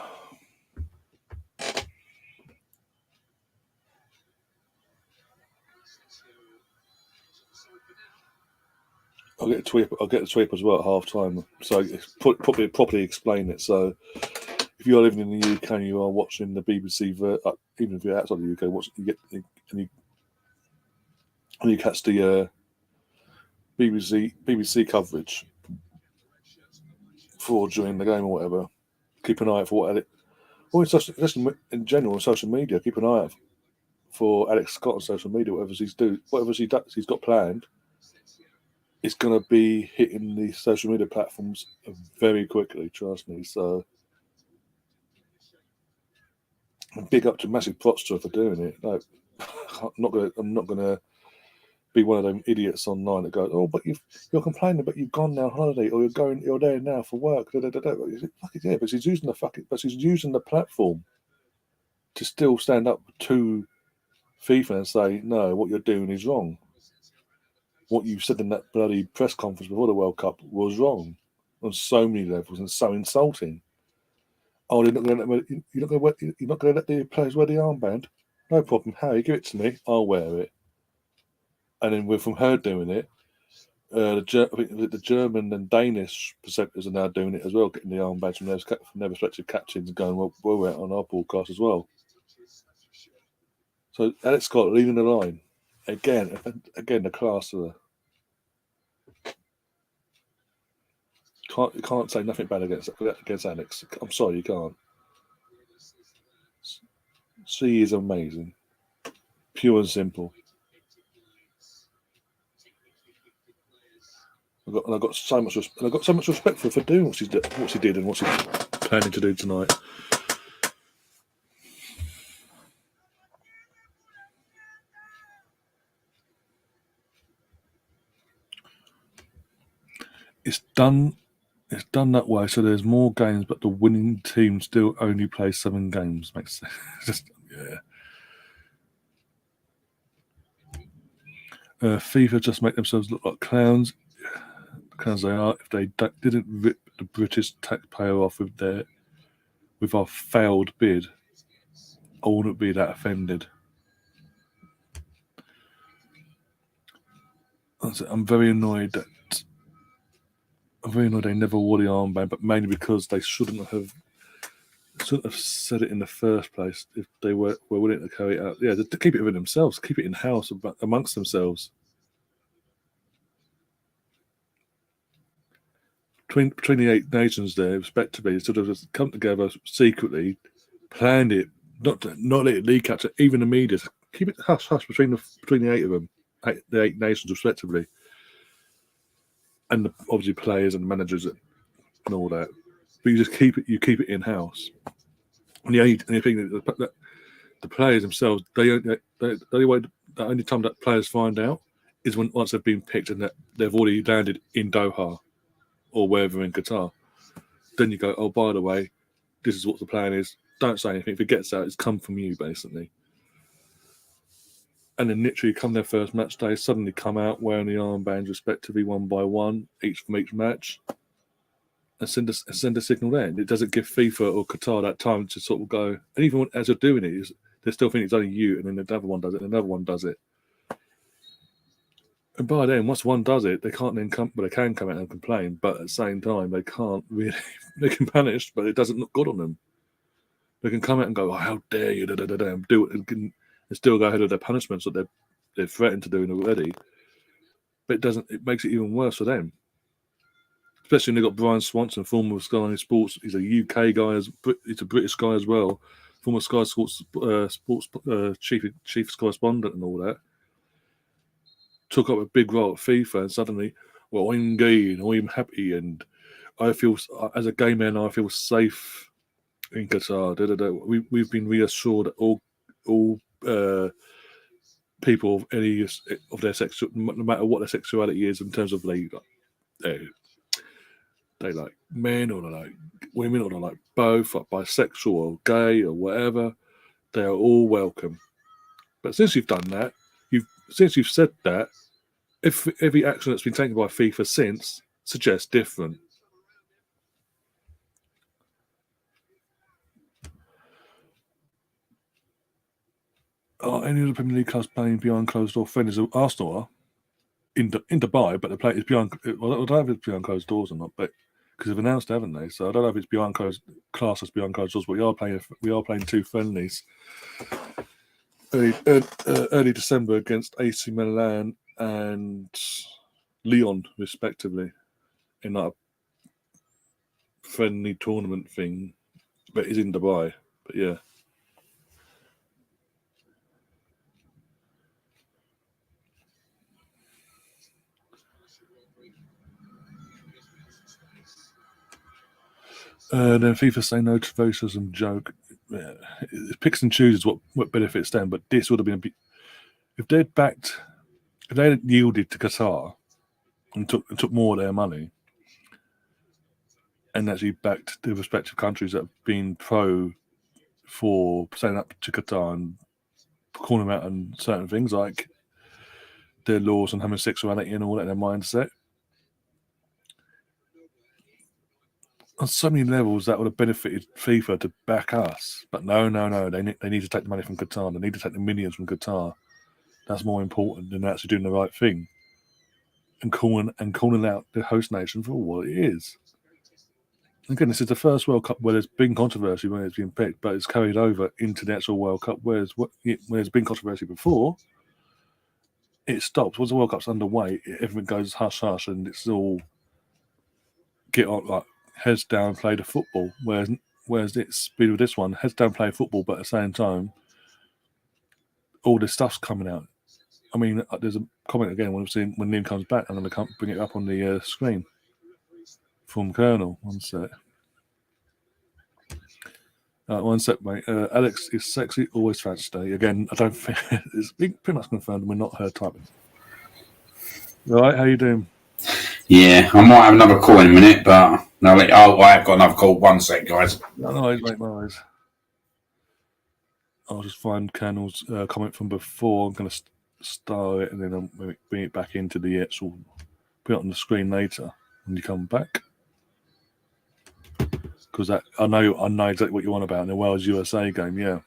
I'll get the tweet as well at half time. So properly explain it. So if you are living in the UK and you are watching the BBC, even if you're outside the UK, you catch the BBC coverage for during the game or whatever. Keep an eye out for just in general on social media. Keep an eye out for Alex Scott on social media. Whatever he's got planned, it's going to be hitting the social media platforms very quickly. Trust me. So, big up to massive props to her for doing it. No, I'm not gonna be one of them idiots online that goes, oh, but you're complaining, but you've gone now on holiday, or you're there now for work. Yeah, but she's using the platform to still stand up to FIFA and say, no, what you're doing is wrong. What you said in that bloody press conference before the World Cup was wrong on so many levels and so insulting. Oh, you're not going to let the players wear the armband? No problem, Harry, give it to me. I'll wear it. And then from her doing it, I think the German and Danish presenters are now doing it as well, getting the armbands from their respective captains and going, well, we're out on our broadcast as well. So Alex Scott leading the line. Again, the class of her. You can't say nothing bad against Alex. I'm sorry, you can't. She is amazing. Pure and simple. I've got so much respect for her for doing what she did and what she's planning to do tonight. It's done that way, so there's more games, but the winning team still only plays 7 games. Makes sense. Just, yeah. FIFA just make themselves look like clowns. Clowns they are. If they didn't rip the British taxpayer off with our failed bid, I wouldn't be that offended. I'm very annoyed they never wore the armband, but mainly because they shouldn't have said it in the first place if they were willing to carry it out. Yeah, to keep it within themselves, keep it in-house amongst themselves. Between the 8 nations there, respectively, sort of just come together secretly, planned it, not let it leak out to even the media. Keep it hush between the 8 of them, the 8 nations respectively, and obviously players and managers and all that. But you just keep it in house. And the only thing that the players themselves, the only time that players find out is once they've been picked and that they've already landed in Doha or wherever in Qatar. Then you go, oh, by the way, this is what the plan is. Don't say anything. If it gets out, it's come from you, basically. And then literally come their first match day, suddenly come out wearing the armbands respectively, one by one, each from each match, and send a signal there. It doesn't give FIFA or Qatar that time to sort of go. And even as you're doing it, they still think it's only you, and then another one does it, and another one does it. And by then, once one does it, they can't then come. Well, they can come out and complain, but at the same time, they can't really. They can punish, but it doesn't look good on them. They can come out and go, "Oh, how dare you!" and do it, and still go ahead with their punishments that they're threatened to do already. but it makes it even worse for them. Especially when they've got Brian Swanson, former Sky Sports. He's a UK guy, he's a British guy as well, former Sky Sports chief correspondent and all that. Took up a big role at FIFA, and suddenly, well, I'm gay and I'm happy, and I feel, as a gay man, I feel safe in Qatar. We've been reassured that all people of any of their sexual, no matter what their sexuality is, in terms of they like men or they like women or they like both, like bisexual or gay or whatever, they are all welcome. But since you've done that, since you've said that, if every action that's been taken by FIFA since suggests different. Are any of the Premier League clubs playing behind closed door friendlies? Arsenal are in Dubai, but they play it's behind. Well, I don't know if it's behind closed doors or not, but because they've announced, haven't they? So I don't know if it's behind closed doors, but we are playing 2 friendlies early December against AC Milan and Lyon, respectively, in that friendly tournament thing, but it's in Dubai. But yeah. Then FIFA say no to racism joke. Yeah, it picks and chooses what benefits them, but this would have been if they had yielded to Qatar and took more of their money and actually backed the respective countries that have been pro for saying up to Qatar and calling them out on certain things like their laws on homosexuality and all that, their mindset. On so many levels, that would have benefited FIFA to back us. But no. They need to take the money from Qatar. They need to take the millions from Qatar. That's more important than actually doing the right thing and calling out the host nation for what it is. Again, this is the first World Cup where there's been controversy when it's been picked, but it's carried over into the actual World Cup. Whereas there's been controversy before, it stops. Once the World Cup's underway, everything goes hush hush, and it's all get on like heads down, play the football. Whereas it's been with this one, heads down, play football, but at the same time, all this stuff's coming out. I mean, there's a comment again when Liam comes back. I'm going to bring it up on the screen from Colonel. One sec. One sec, mate. Alex is sexy, always fancy. Again, I don't think it's pretty much confirmed. We're not her type. All right, how you doing? Yeah, I might have another call in a minute, but no. I have got another call. One sec, guys. No, mate, no eyes. I'll just find Colonel's comment from before. I'm going to star it and then I'll bring it back into the actual. Put it on the screen later when you come back. Because I know exactly what you want about in the Wales USA game. Yeah.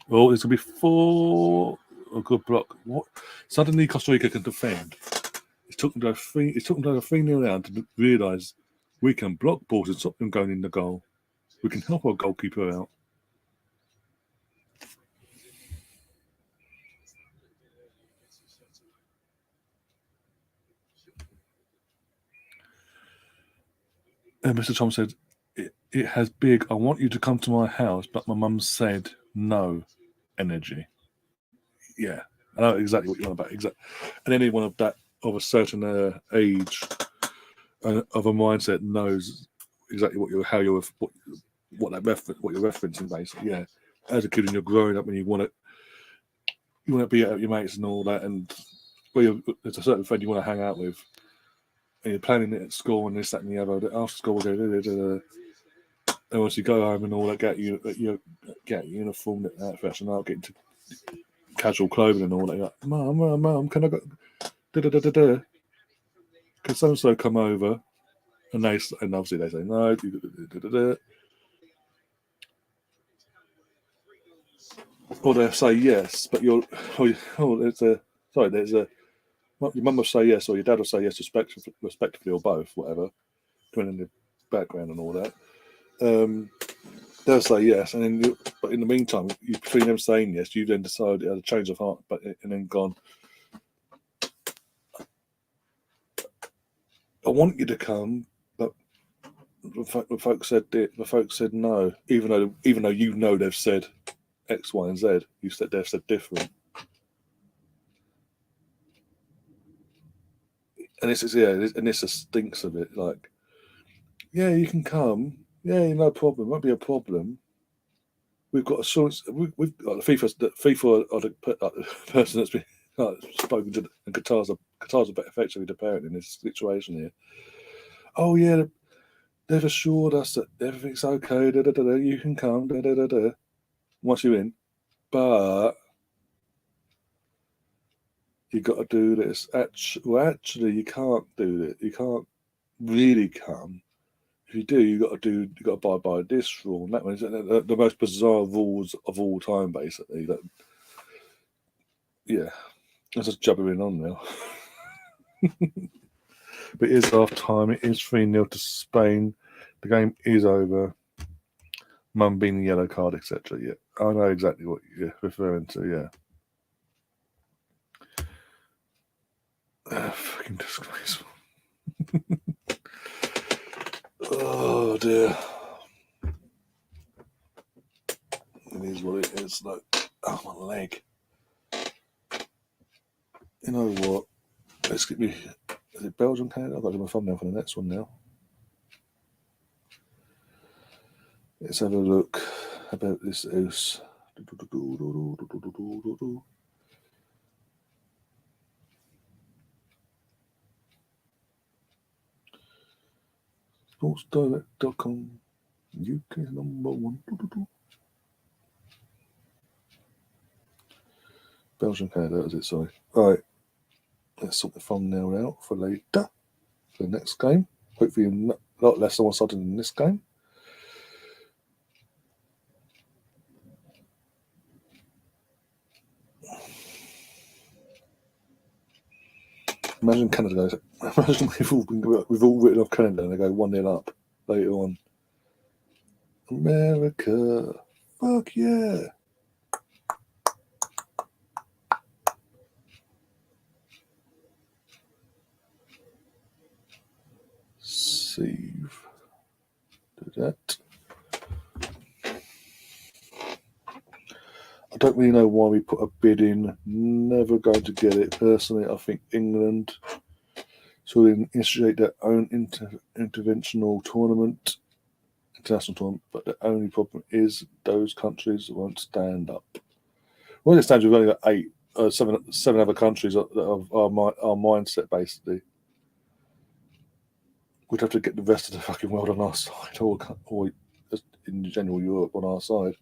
Well, it's gonna be 4 a good block. What? Suddenly Costa Rica can defend. It took them to 3-0 down to realise we can block balls and stop them going in the goal. We can help our goalkeeper out. And Mr. Tom said, it has big, I want you to come to my house, but my mum said no energy. Yeah, I know exactly what you're on about. Exactly. And anyone of a certain age of a mindset knows exactly what you're referencing, basically. Yeah, as a kid when you're growing up and you want to be out with your mates and all that, and there's a certain friend you want to hang out with, and you're planning it at school and this, that, and the other. After school, we'll go. And once you go home and all that, get uniform, that fashion, I'll get into casual clothing and all that. You're like, Mum, can I go? Can so and so come over? And obviously they say no. Or they'll say yes, but your mum will say yes, or your dad will say yes, respectively, or both, whatever, depending on the background and all that. They'll say yes, and then but in the meantime, between them saying yes, you then decide you had a change of heart, and then gone. I want you to come, but the folks said no, even though you know they've said X, Y, and Z. They've said different, and this just stinks of it. Like, yeah, you can come. Yeah, no problem. Won't be a problem. We've got assurance. We've got the FIFA are the person that's been spoken to, and Qatar's effectively the parent in this situation here. Oh yeah, they've assured us that everything's okay. You can come. Once you're in, but you got to do this. Actually, you can't do it. You can't really come. If you do, you got to abide by this rule and that one. It's the most bizarre rules of all time, basically. That, yeah, I'm just jabbering on now. But it is half time. It is 3-0 to Spain. The game is over. Mum being the yellow card, etc. Yeah, I know exactly what you're referring to. Yeah. Fucking disgraceful. Oh dear. It is what it is. Like, oh, my leg. You know what? Let's get me. Is it Belgium, Canada? I've got to do my thumbnail for the next one now. Let's have a look about this house. SportsDirect.com UK number 1. Belgium, Canada, is it? Sorry. Right. Let's sort the thumbnail out for later. For the next game. Hopefully a lot less one-sided than this game. Imagine Canada goes. Imagine we've all written off Canada and they go 1-0 up later on. America, fuck yeah! Save. Do that. I don't really know why we put a bid in. Never going to get it. Personally, I think England should initiate their own international tournament, but the only problem is those countries won't stand up. Well, it stands, we've only got seven other countries that have our mindset, basically. We'd have to get the rest of the fucking world on our side, or just in general Europe on our side.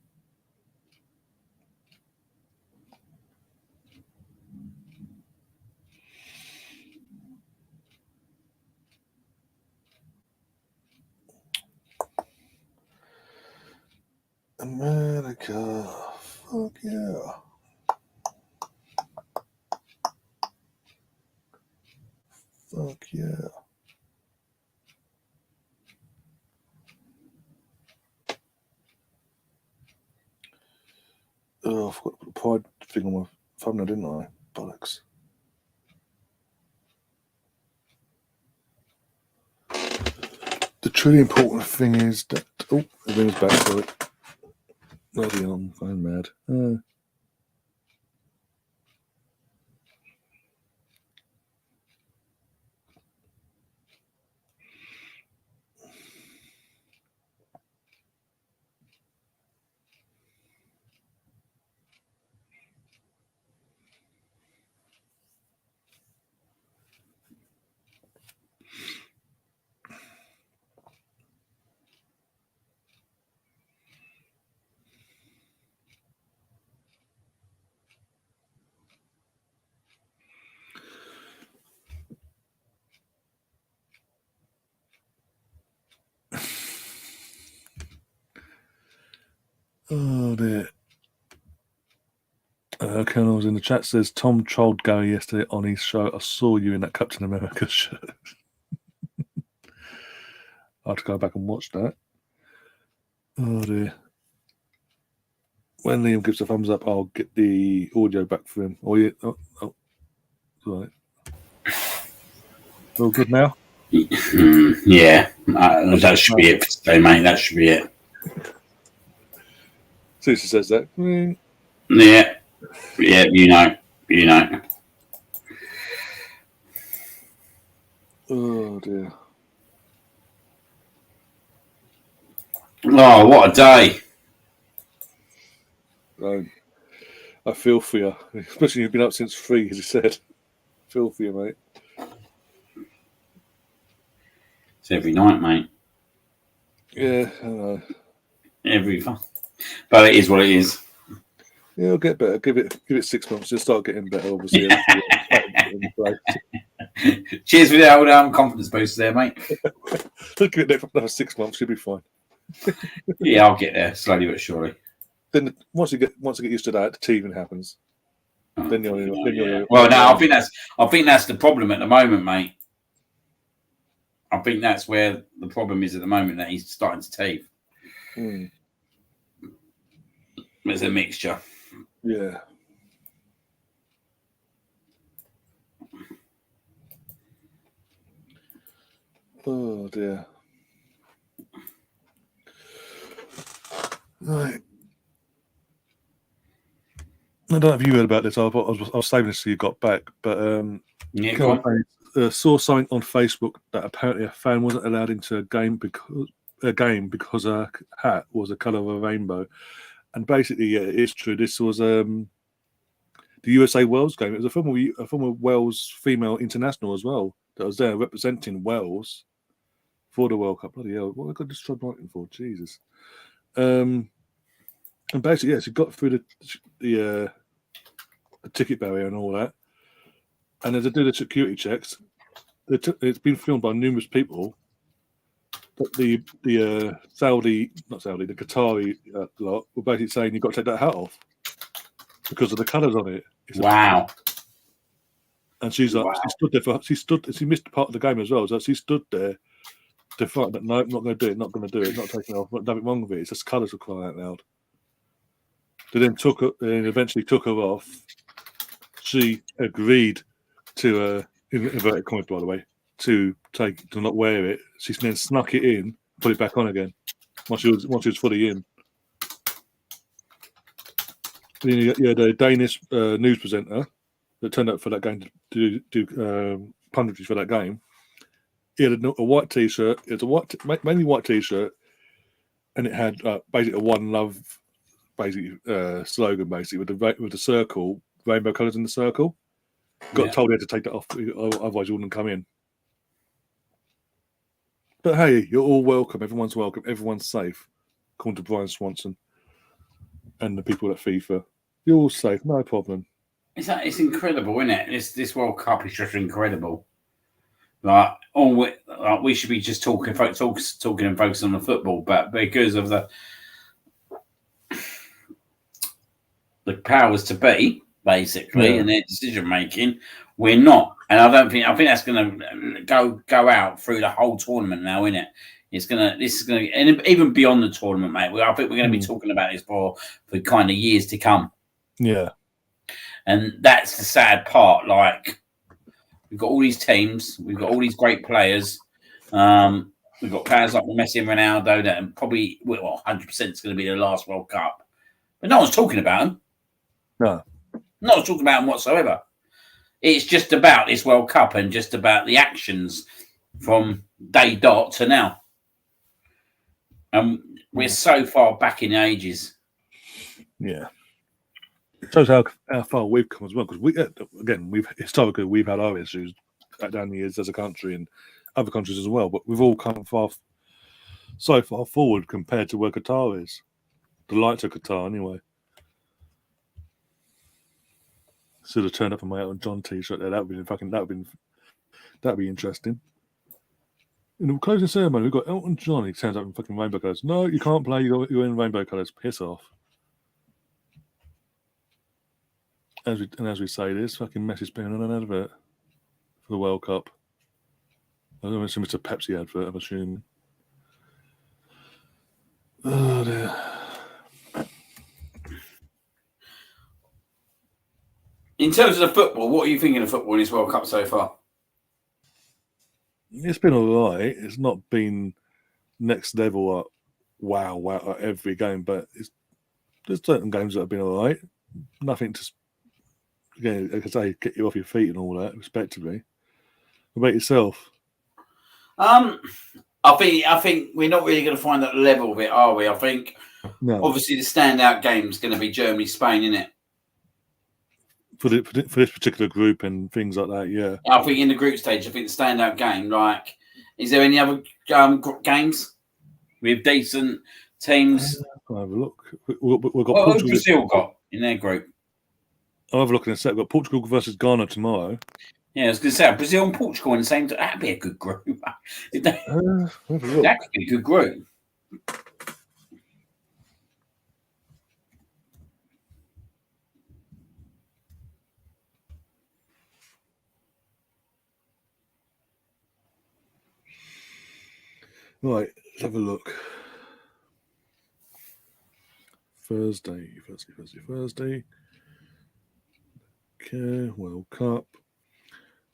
America, fuck yeah. Fuck yeah. Oh, I forgot to put the pride thing on my thumbnail, didn't I? Bollocks. The truly important thing is that... Oh, the ring's back, sorry. Bloody hell, I'm mad. Oh dear. Colonel's in the chat says Tom trolled Gary yesterday on his show. I saw you in that Captain America shirt. I have to go back and watch that. Oh dear. When Liam gives a thumbs up, I'll get the audio back for him. Right. All good now? Yeah, that should be it for today, mate. That should be it. Susie says that. Yeah, you know. Oh dear. Oh, what a day! I feel for you, especially you've been up since 3, as you said. I feel for you, mate. It's every night, mate. Yeah, I know. But it is what it is. Yeah, it'll get better. Give it 6 months. You'll start getting better, obviously. Cheers for the old confidence boost there, mate. Give it another 6 months, you'll be fine. Yeah, I'll get there slowly but surely. Then once you get used to that, the teething happens. Then you're well, no, I think that's the problem at the moment, mate. I think that's where the problem is at the moment, that he's starting to teeth. There's a mixture. Yeah. Oh dear. Right. I don't know if you heard about this. I was saving this till you got back, but saw something on Facebook that apparently a fan wasn't allowed into a game because her hat was the colour of a rainbow. And basically, yeah, it's true. This was the USA Wales game. It was a former Wales female international as well that was there representing Wales for the World Cup. Bloody hell! What have I got this job writing for? Jesus. And basically, yeah, she got through the ticket barrier and all that. And as they do the security checks, it's been filmed by numerous people. But the Qatari lot were basically saying you've got to take that hat off because of the colours on it. Wow. And she's like, she missed part of the game as well. So she stood there to fight that, no, I'm not going to do it, not taking it off, nothing wrong with it. It's just colours were crying out loud. They then eventually took her off. She agreed to, in inverted commas, by the way, to not wear it. She then snuck it in, put it back on again once she was fully in. Then you had a Danish news presenter that turned up for that game to do punditry for that game. He had a white T-shirt. It was mainly white T-shirt, and it had basically a One Love slogan, basically with the circle, rainbow colours in the circle. Got told he had to take that off, otherwise you wouldn't come in. But hey, you're all welcome. Everyone's welcome. Everyone's safe. According to Brian Swanson and the people at FIFA, you're all safe. No problem. It's incredible, isn't it? This World Cup is just incredible. We should be just talking and focusing on the football, but because of the powers to be, basically, and their decision making, we're not. And I think that's going to go out through the whole tournament now, isn't it? This is going to, and even beyond the tournament, mate. I think we're going to be talking about this for kind of years to come. Yeah, and that's the sad part. Like, we've got all these teams, we've got all these great players. We've got players like Messi and Ronaldo that probably 100% is going to be their last World Cup, but no one's talking about them. No one's talking about them whatsoever. It's just about this World Cup and just about the actions from day dot to now. And we're so far back in the ages. Yeah. It shows how far we've come as well. Because we've historically had our issues down the years as a country and other countries as well. But we've all come so far forward compared to where Qatar is. The likes of Qatar, anyway. Should have turned up on my Elton John T-shirt there. That'd be interesting. In the closing ceremony, we've got Elton John. He turns up in fucking rainbow colours. No, you can't play. You're in rainbow colours. Piss off. As we say this, fucking Messi's been on an advert for the World Cup. I don't assume it's a Pepsi advert. I'm assuming. Oh dear. In terms of the football, what are you thinking of football in this World Cup so far? It's been all right. It's not been next level at wow at every game, but there's certain games that have been all right. Nothing to, again, like I say, get you off your feet and all that, respectively. What about yourself? I think we're not really going to find that level of it, are we? I think obviously the standout game is going to be Germany, Spain, isn't it? For this particular group and things like that, yeah. I think in the group stage, I think the standout game. Like, is there any other games with decent teams? I'll have a look. We've got What Brazil got in their group? I'll have a look in a sec. We've got Portugal versus Ghana tomorrow. Yeah, I was going to say Brazil and Portugal in the same. That'd be a good group. That could be a good group. Right, let's have a look. Thursday. Okay, World Cup.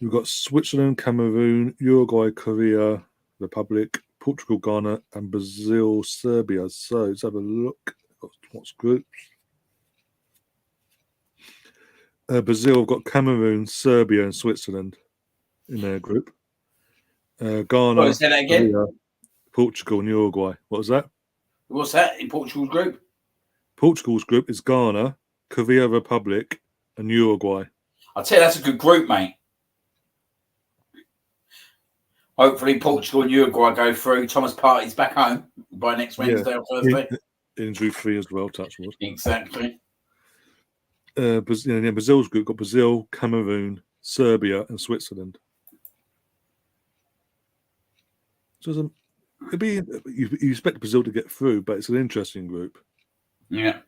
We've got Switzerland, Cameroon, Uruguay, Korea, Republic, Portugal, Ghana, and Brazil, Serbia. So let's have a look. What's groups? Brazil have got Cameroon, Serbia, and Switzerland in their group. Ghana, Say that again. Korea, Portugal, and Uruguay. What was that? What's that in Portugal's group? Portugal's group is Ghana, Korea, Republic, and Uruguay. I'll tell you, that's a good group, mate. Hopefully, Portugal and Uruguay go through. Thomas Partey's back home by next Wednesday or Thursday. Injury free as well, touch wood. Exactly. Brazil's group got Brazil, Cameroon, Serbia, and Switzerland. So you expect Brazil to get through, but it's an interesting group. Yeah.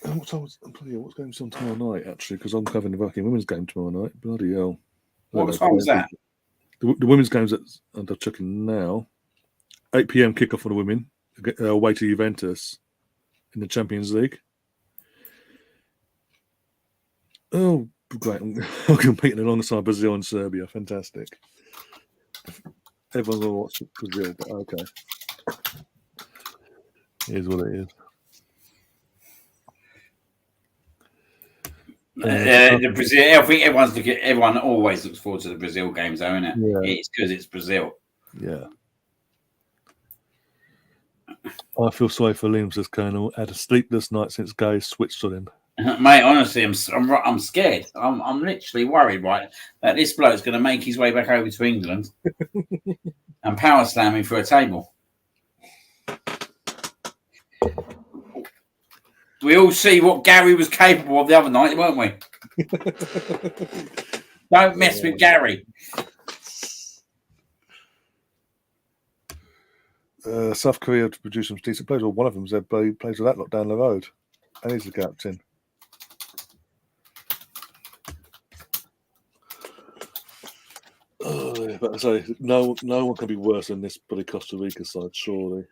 What's going on tomorrow night, actually? Because I'm covering the fucking women's game tomorrow night. Bloody hell. What time was that? The women's game's I'm checking now. 8 p.m. kickoff for the women, away to Juventus in the Champions League. Oh, great. I'm competing alongside Brazil and Serbia. Fantastic. Everyone's going to watch Brazil, but okay. Here's what it is. The Brazil. I think everyone always looks forward to the Brazil games, though, isn't it? Yeah. It's because it's Brazil. Yeah. I feel sorry for Liam, says Colonel. Had a sleepless night since Gay switched on him. Mate, honestly, I'm scared. I'm literally worried, right, that this bloke's going to make his way back over to England and power slam him through a table. We all see what Gary was capable of the other night, weren't we? Don't mess with Gary. South Korea to produce some decent players. Well, one of them said he plays with that lot down the road, and he's the captain. But I say no one can be worse than this bloody Costa Rica side, surely.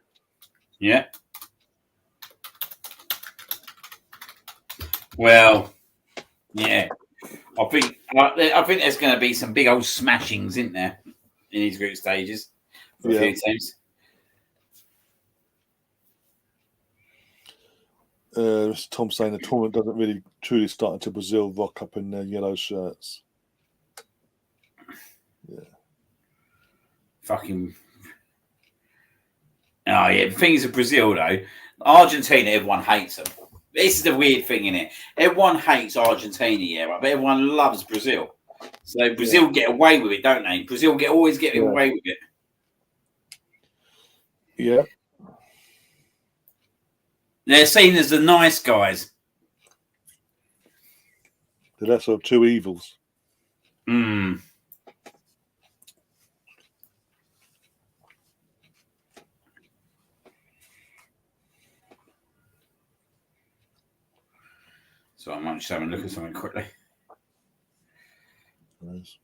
Yeah. Well, yeah. I think there's going to be some big old smashings, isn't there, in these group stages for a few teams. Tom saying the tournament doesn't really truly start until Brazil rock up in their yellow shirts. Yeah. Fucking. Oh, yeah. The thing is with Brazil, though, Argentina, everyone hates them. This is the weird thing, innit? Everyone hates Argentina, yeah, right? But everyone loves Brazil. So Brazil get away with it, don't they? Brazil always get away with it. Yeah. They're seen as the nice guys. The lesser of two evils. Mm. So I might just have a look at something quickly. Nice.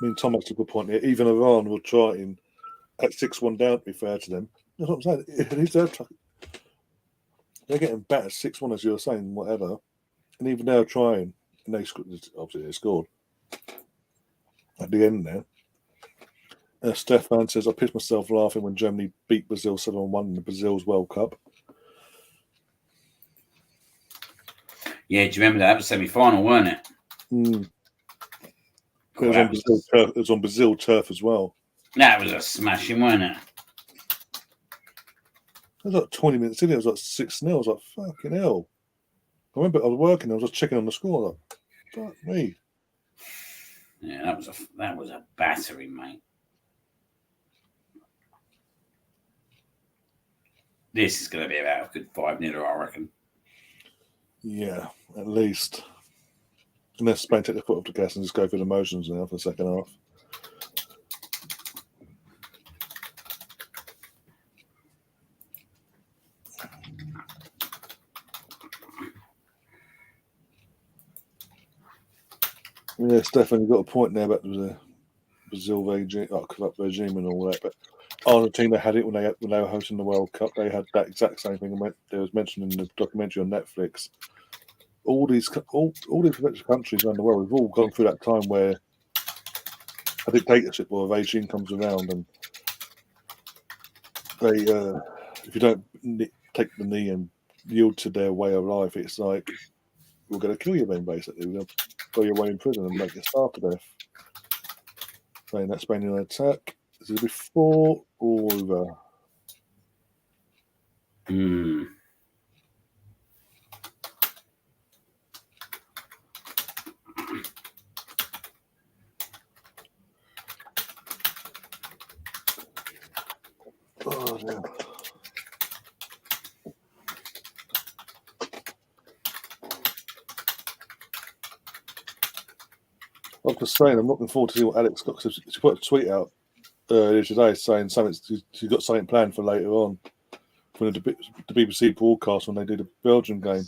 mean, Tom makes a good point here. Even Iran were trying at 6-1 down, to be fair to them. That's what I'm saying. They're getting battered 6-1, as you were saying, whatever. And even they're trying. And obviously they scored at the end there. Stefan says, I pissed myself laughing when Germany beat Brazil 7-1 in the Brazil's World Cup. Yeah, do you remember that? That was semi-final, weren't it? It was on Brazil turf as well. That was a smashing, wasn't it? It was like 20 minutes in, it was like 6-0. I was like, fucking hell. I remember I was working, I was just checking on the score. Like, fuck me. Yeah, that was a battery, mate. This is going to be about a good 5-0, I reckon. Yeah, at least. Unless Spain take their foot off the gas and just go through the motions now for the second half. Yeah, Stefan, you've got a point there about the Brazil corrupt regime and all that. But Argentina had it when they were hosting the World Cup. They had that exact same thing. They was mentioned in the documentary on Netflix. All these countries around the world, we've all gone through that time where a dictatorship or a regime comes around, and they, if you don't take the knee and yield to their way of life, it's like we're going to kill you. Then basically, we're going to throw you away in prison and make you starve to death. Saying that Spain in an attack. Is it before or over? Oh, yeah. I'm just saying, I'm looking forward to see what Alex got, because she put a tweet out earlier today saying she's got something planned for later on for the BBC broadcast when they do the Belgium game.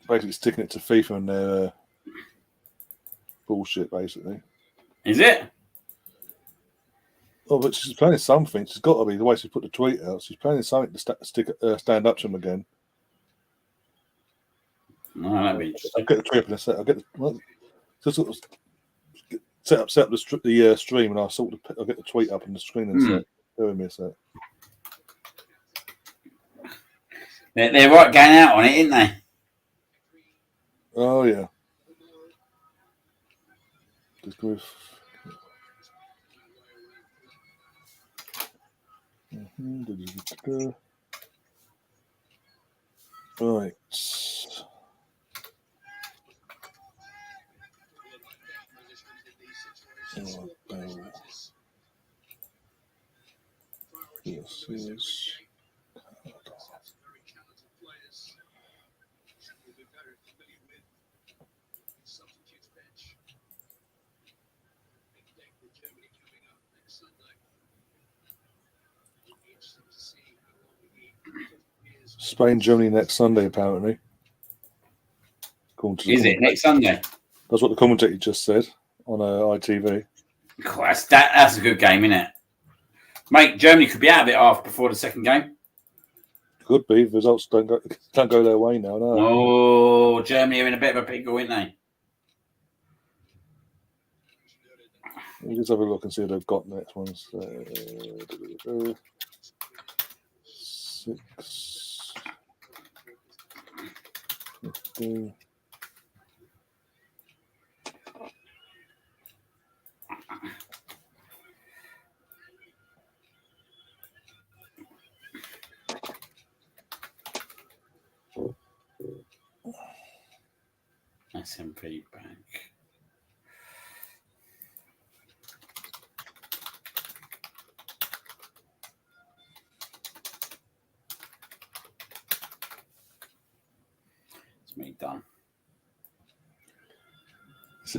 Basically sticking it to FIFA and their bullshit, basically. Is it? Oh, but she's planning something. She's got to be, the way she put the tweet out. She's planning something to stand up to him again. No, that'd be interesting. I'll get the tweet up in a sec. Set up the stream, and I'll get the tweet up on the screen in a sec. Bear with me a sec. They're right going out on it, aren't they? Oh, yeah. Just go Right. This is Spain, Germany next Sunday, apparently. Is it next Sunday? That's what the commentator just said on ITV. Cool, that's a good game, isn't it? Mate, Germany could be out of it before the second game. Could be. The results don't go their way now. No. Oh, Germany are in a bit of a pickle, aren't they? We'll just have a look and see what they've got next ones. 6, 15. SMP Bank. It's me done.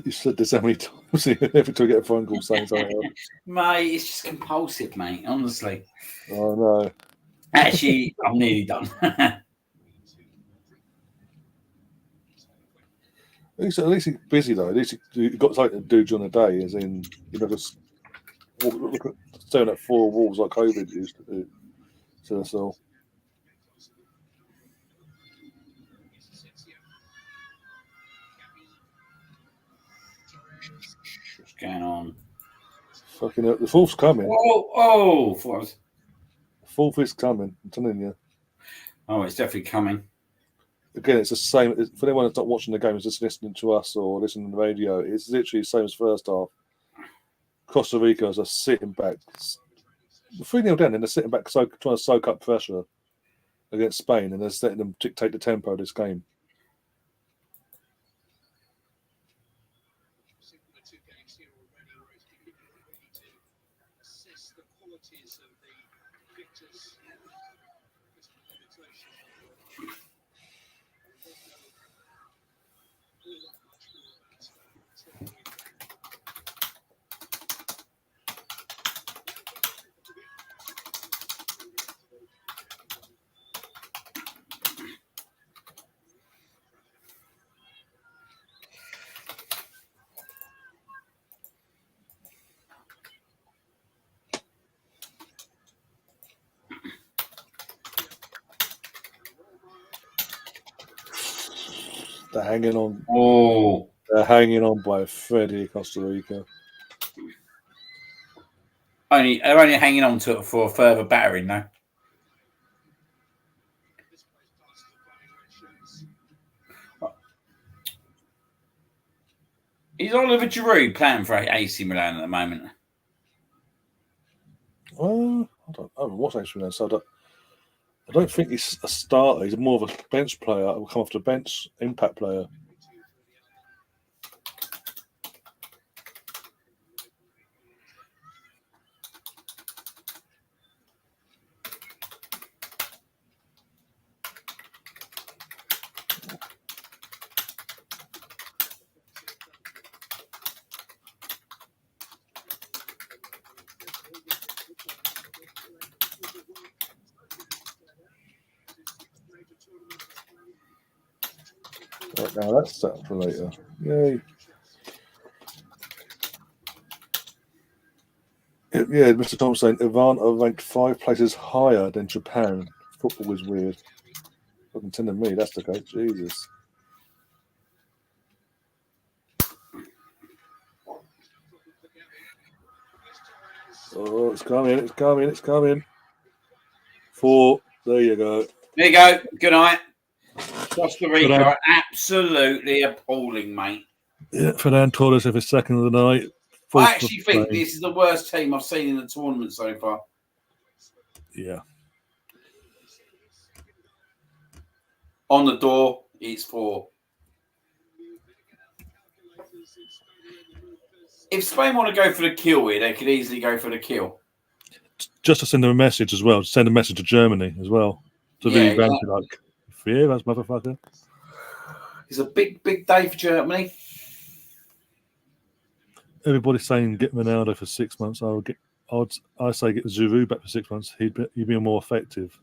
You said this how many times? Every time I get a phone call saying something else. Mate, it's just compulsive, mate, honestly. Oh, no. Actually, I'm nearly done. At least he's busy though. At least he got something to do during the day, as in just staring at four walls like COVID used to do to us all. What's going on? Fucking hell, the fourth's coming. Fourth is coming. I'm telling you. Oh, it's definitely coming. Again, it's the same. For anyone that's not watching the game, is just listening to us or listening to the radio. It's literally the same as first half. Costa Rica are sitting back, 3-0 down, and they're sitting back, trying to soak up pressure against Spain, and they're letting them dictate the tempo of this game. They're hanging on. Oh, they're hanging on by a thread here, Costa Rica. They're only hanging on to it for a further battering now. Is Oliver Giroud playing for AC Milan at the moment? Well, I haven't watched AC Milan, so I don't think he's a starter. He's more of a bench player. He'll come off the bench, impact player. Right now, that's set up for later. Yay. Yeah, Mr. Thompson saying Iran are ranked 5 places higher than Japan. Football is weird. Fucking telling me that's the case. Jesus. Oh, it's coming. 4. There you go. There you go. Good night. Costa Rica are absolutely appalling, mate. Yeah, Fernand Torres if it's second of the night. I actually think this is the worst team I've seen in the tournament so far. Yeah. On the door, it's 4. If Spain want to go for the kill here, they could easily go for the kill. Just to send them a message as well. Send a message to Germany as well. To be exactly. Like, fear, that's motherfucker. It's a big, big day for Germany. Everybody's saying get Ronaldo for 6 months. I say get Giroud back for 6 months. He'd be more effective.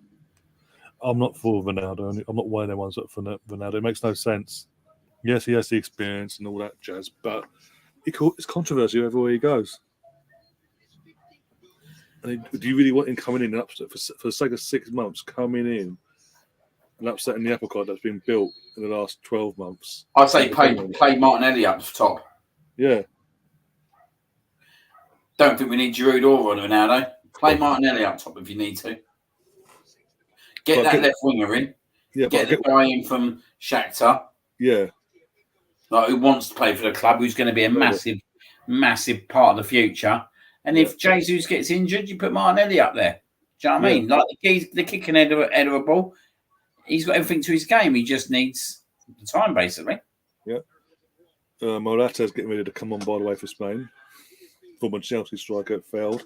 I'm not for Ronaldo. I'm not one of them ones that for Ronaldo. It makes no sense. Yes, he has the experience and all that jazz, but it's controversy everywhere he goes. And do you really want him coming in and upset for the sake of 6 months, coming in and upsetting the apple cart that's been built in the last 12 months? I'd say play Martinelli up top. Yeah. Don't think we need Giroud or Ronaldo. Play Martinelli up top if you need to. Get that left winger in. Yeah, get the guy in from Shakhtar. Yeah. Like who wants to play for the club, who's going to be a massive, massive part of the future. And if Jesus gets injured, you put Martinelli up there. Do you know what I mean? Like the kicking head of a ball. He's got everything to his game. He just needs the time, basically. Yeah. Morata's getting ready to come on by the way for Spain. Former Chelsea striker failed.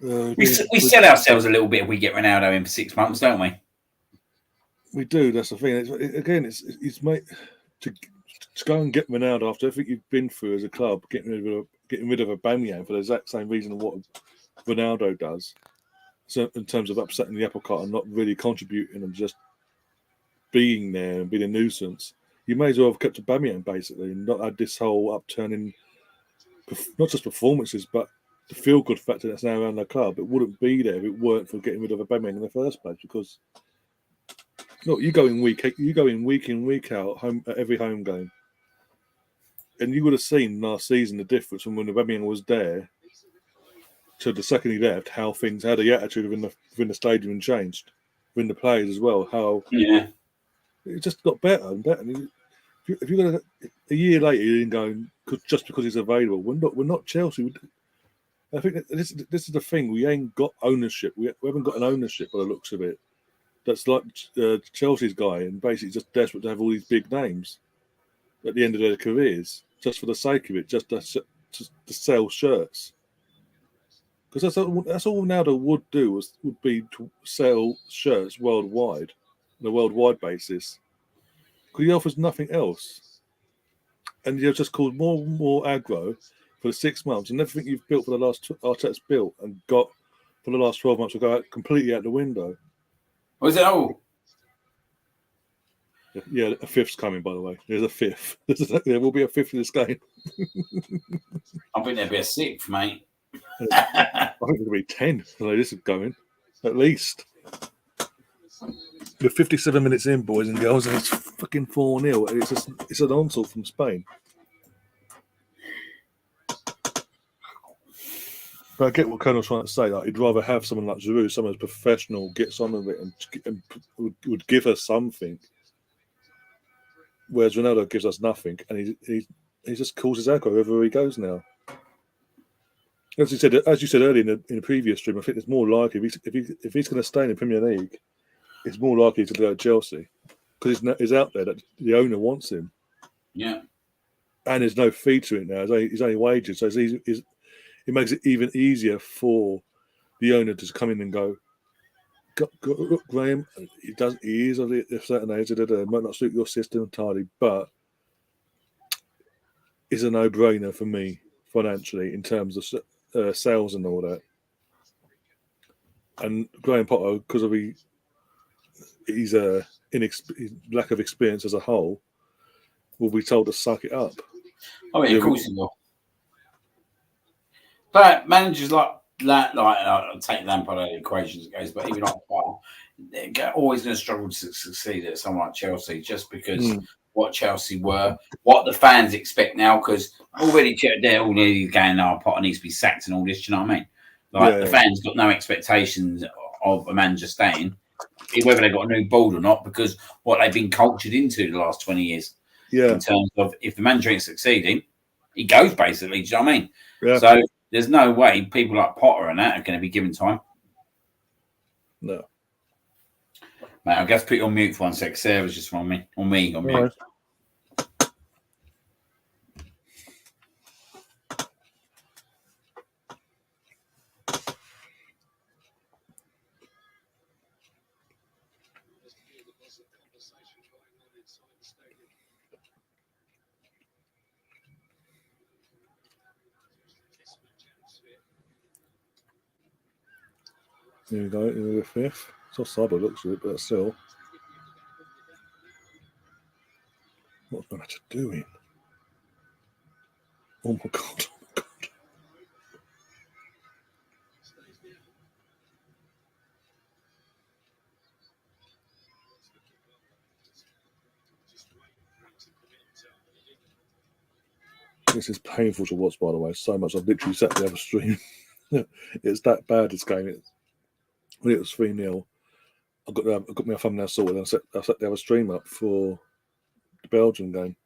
We sell ourselves a little bit if we get Ronaldo in for 6 months, don't we? We do. That's the thing. It's mate to go and get Ronaldo after everything you've been through as a club, getting rid of Aubameyang for the exact same reason of what Ronaldo does. So in terms of upsetting the apple cart and not really contributing and just being there and being a nuisance, you may as well have kept Aubameyang basically, and not had this whole upturn in not just performances, but the feel-good factor that's now around the club. It wouldn't be there if it weren't for getting rid of Aubameyang in the first place. Because you go in week in week out home at every home game, and you would have seen last season the difference from when Aubameyang was there to the second he left. How the attitude within the stadium changed, within the players as well. How it just got better and better. If you're going to a year later, you're going just because he's available. We're not Chelsea. I think this is the thing. We ain't got ownership. We haven't got an ownership by the looks of it. That's like Chelsea's guy, and basically just desperate to have all these big names at the end of their careers, just for the sake of it, just to sell shirts. Because that's all Ronaldo would do would be to sell shirts worldwide, on a worldwide basis. Because he offers nothing else. And you've just caused more and more aggro for the 6 months, and everything you've built for the last Arteta's built and got for the last 12 months will go completely out the window. Was it all? Yeah, a fifth's coming, by the way. There's a fifth. There will be a fifth in this game. I think there'll be a sixth, mate. I think there'll be 10. So this is going, at least. We're 57 minutes in, boys and girls, and it's fucking 4-0. It's an onslaught from Spain. But I get what Colonel's trying to say. Like, he'd rather have someone like Giroud, someone who's professional, gets on with it, and would give us something. Whereas Ronaldo gives us nothing, and he just causes aggro wherever he goes now. As you said earlier in the previous stream, I think it's more likely if he's going to stay in the Premier League, it's more likely to go to Chelsea because he's out there that the owner wants him. Yeah, and there's no fee to it now. It's only wages, so it makes it even easier for the owner to come in and go, look, Graham, he is of a certain age, might not suit your system entirely, but it's a no-brainer for me financially in terms of sales and all that. And Graham Potter, because of his lack of experience as a whole, will be told to suck it up. Oh, yeah, of course he will. But managers like I'll take Lampard out of the equation, but even like they're always going to struggle to succeed at someone like Chelsea, just because what Chelsea were, what the fans expect now. Because already they're all nearly going, Potter needs to be sacked and all this. Do you know what I mean? The fans got no expectations of a manager staying, whether they got a new board or not, because what they've been cultured into the last 20 years. Yeah. In terms of if the manager ain't succeeding, he goes basically. Do you know what I mean? Yeah. So there's no way people like Potter and that are going to be given time. No. Mate, I guess put you on mute for 1 sec. Sarah's just on me. On mute. Right. There you go, in the fifth. It's offside by the looks of it, but still. What's the matter doing? Oh my god. This is painful to watch, by the way. So much. I've literally sat the other stream. It's that bad, this game. When it was 3-0, I got my thumbnail sorted and I set the other stream up for the Belgian game.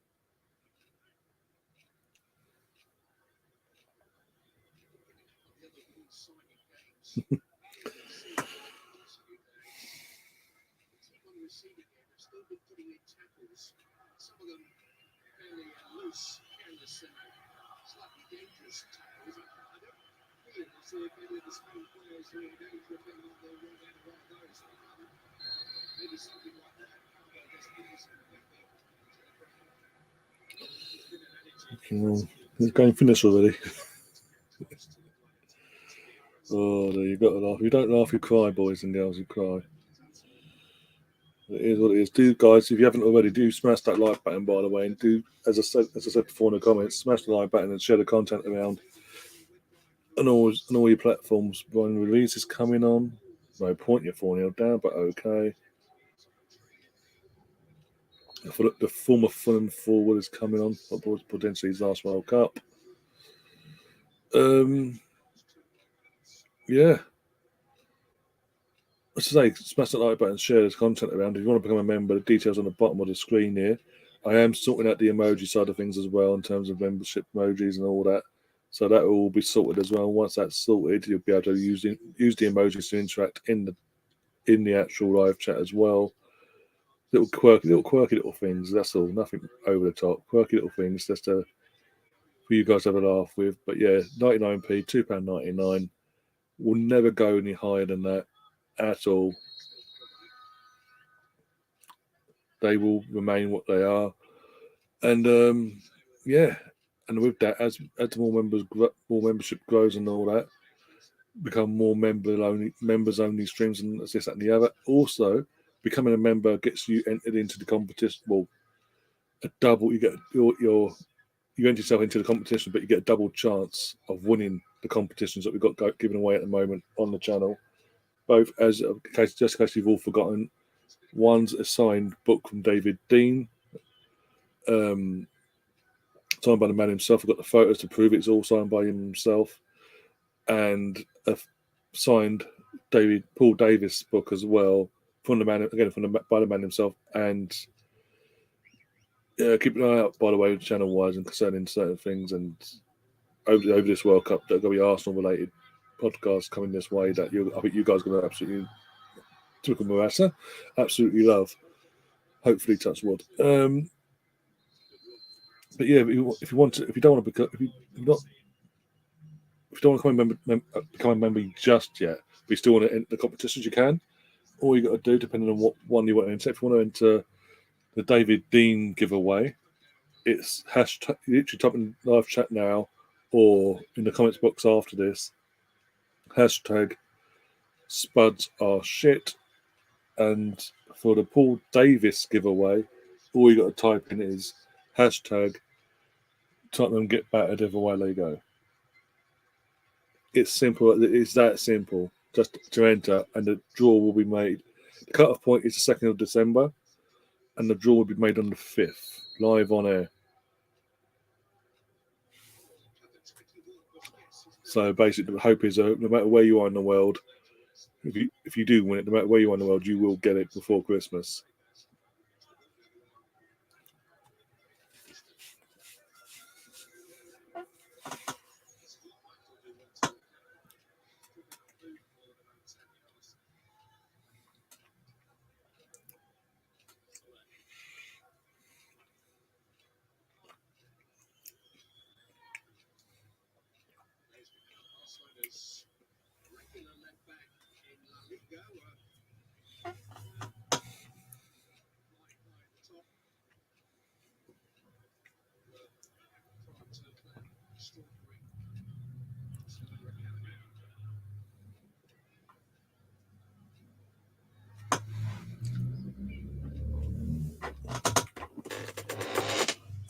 This game finished already. Oh, there you got to laugh. If you don't laugh, you cry, boys and girls. You cry. It is what it is. Do, guys, if you haven't already, do smash that like button, by the way, and do, as I said before in the comments, smash the like button and share the content around on all your platforms. When release is coming on, no point, you're 4-0 down, but okay. The former Fulham forward is coming on, potentially his last World Cup. Yeah. As I say, smash that like button, share this content around. If you want to become a member, the details on the bottom of the screen here. I am sorting out the emoji side of things as well in terms of membership emojis and all that. So that will all be sorted as well. Once that's sorted, you'll be able to use the emojis to interact in the actual live chat as well. Little quirky little things. That's all. Nothing over the top. Quirky little things just for you guys to have a laugh with. But yeah, 99p, £2.99. We'll never go any higher than that at all. They will remain what they are. And yeah, and with that, as more membership grows and all that, become more members only streams and this, that, and the other. Also, becoming a member gets you entered into the competition. Well, a double. You get you enter yourself into the competition, but you get a double chance of winning the competitions that we've got given away at the moment on the channel. Both just in case you've all forgotten. One's a signed book from David Dean. Signed by the man himself. I've got the photos to prove it's all signed by him himself, and a signed Paul Davis book as well from the man by the man himself. And keep an eye out, by the way, channel wise and concerning certain things. And over this World Cup, there's going to be Arsenal related podcasts coming this way that I think you guys are going to absolutely absolutely love. Hopefully, touch wood. But yeah, if you don't want to become a member just yet, but you still want to enter the competitions, you can. All you got to do, depending on what one you want to enter, if you want to enter the David Dean giveaway, it's hashtag, literally type in live chat now or in the comments box after this, hashtag spuds are shit. And for the Paul Davis giveaway, all you got to type in is hashtag Tottenham get battered every way they go. It's simple. It's that simple. Just to enter, and the draw will be made. The cut-off point is the 2nd of December, and the draw will be made on the 5th, live on air. So basically, the hope is no matter where you are in the world, if you do win it, no matter where you are in the world, you will get it before Christmas.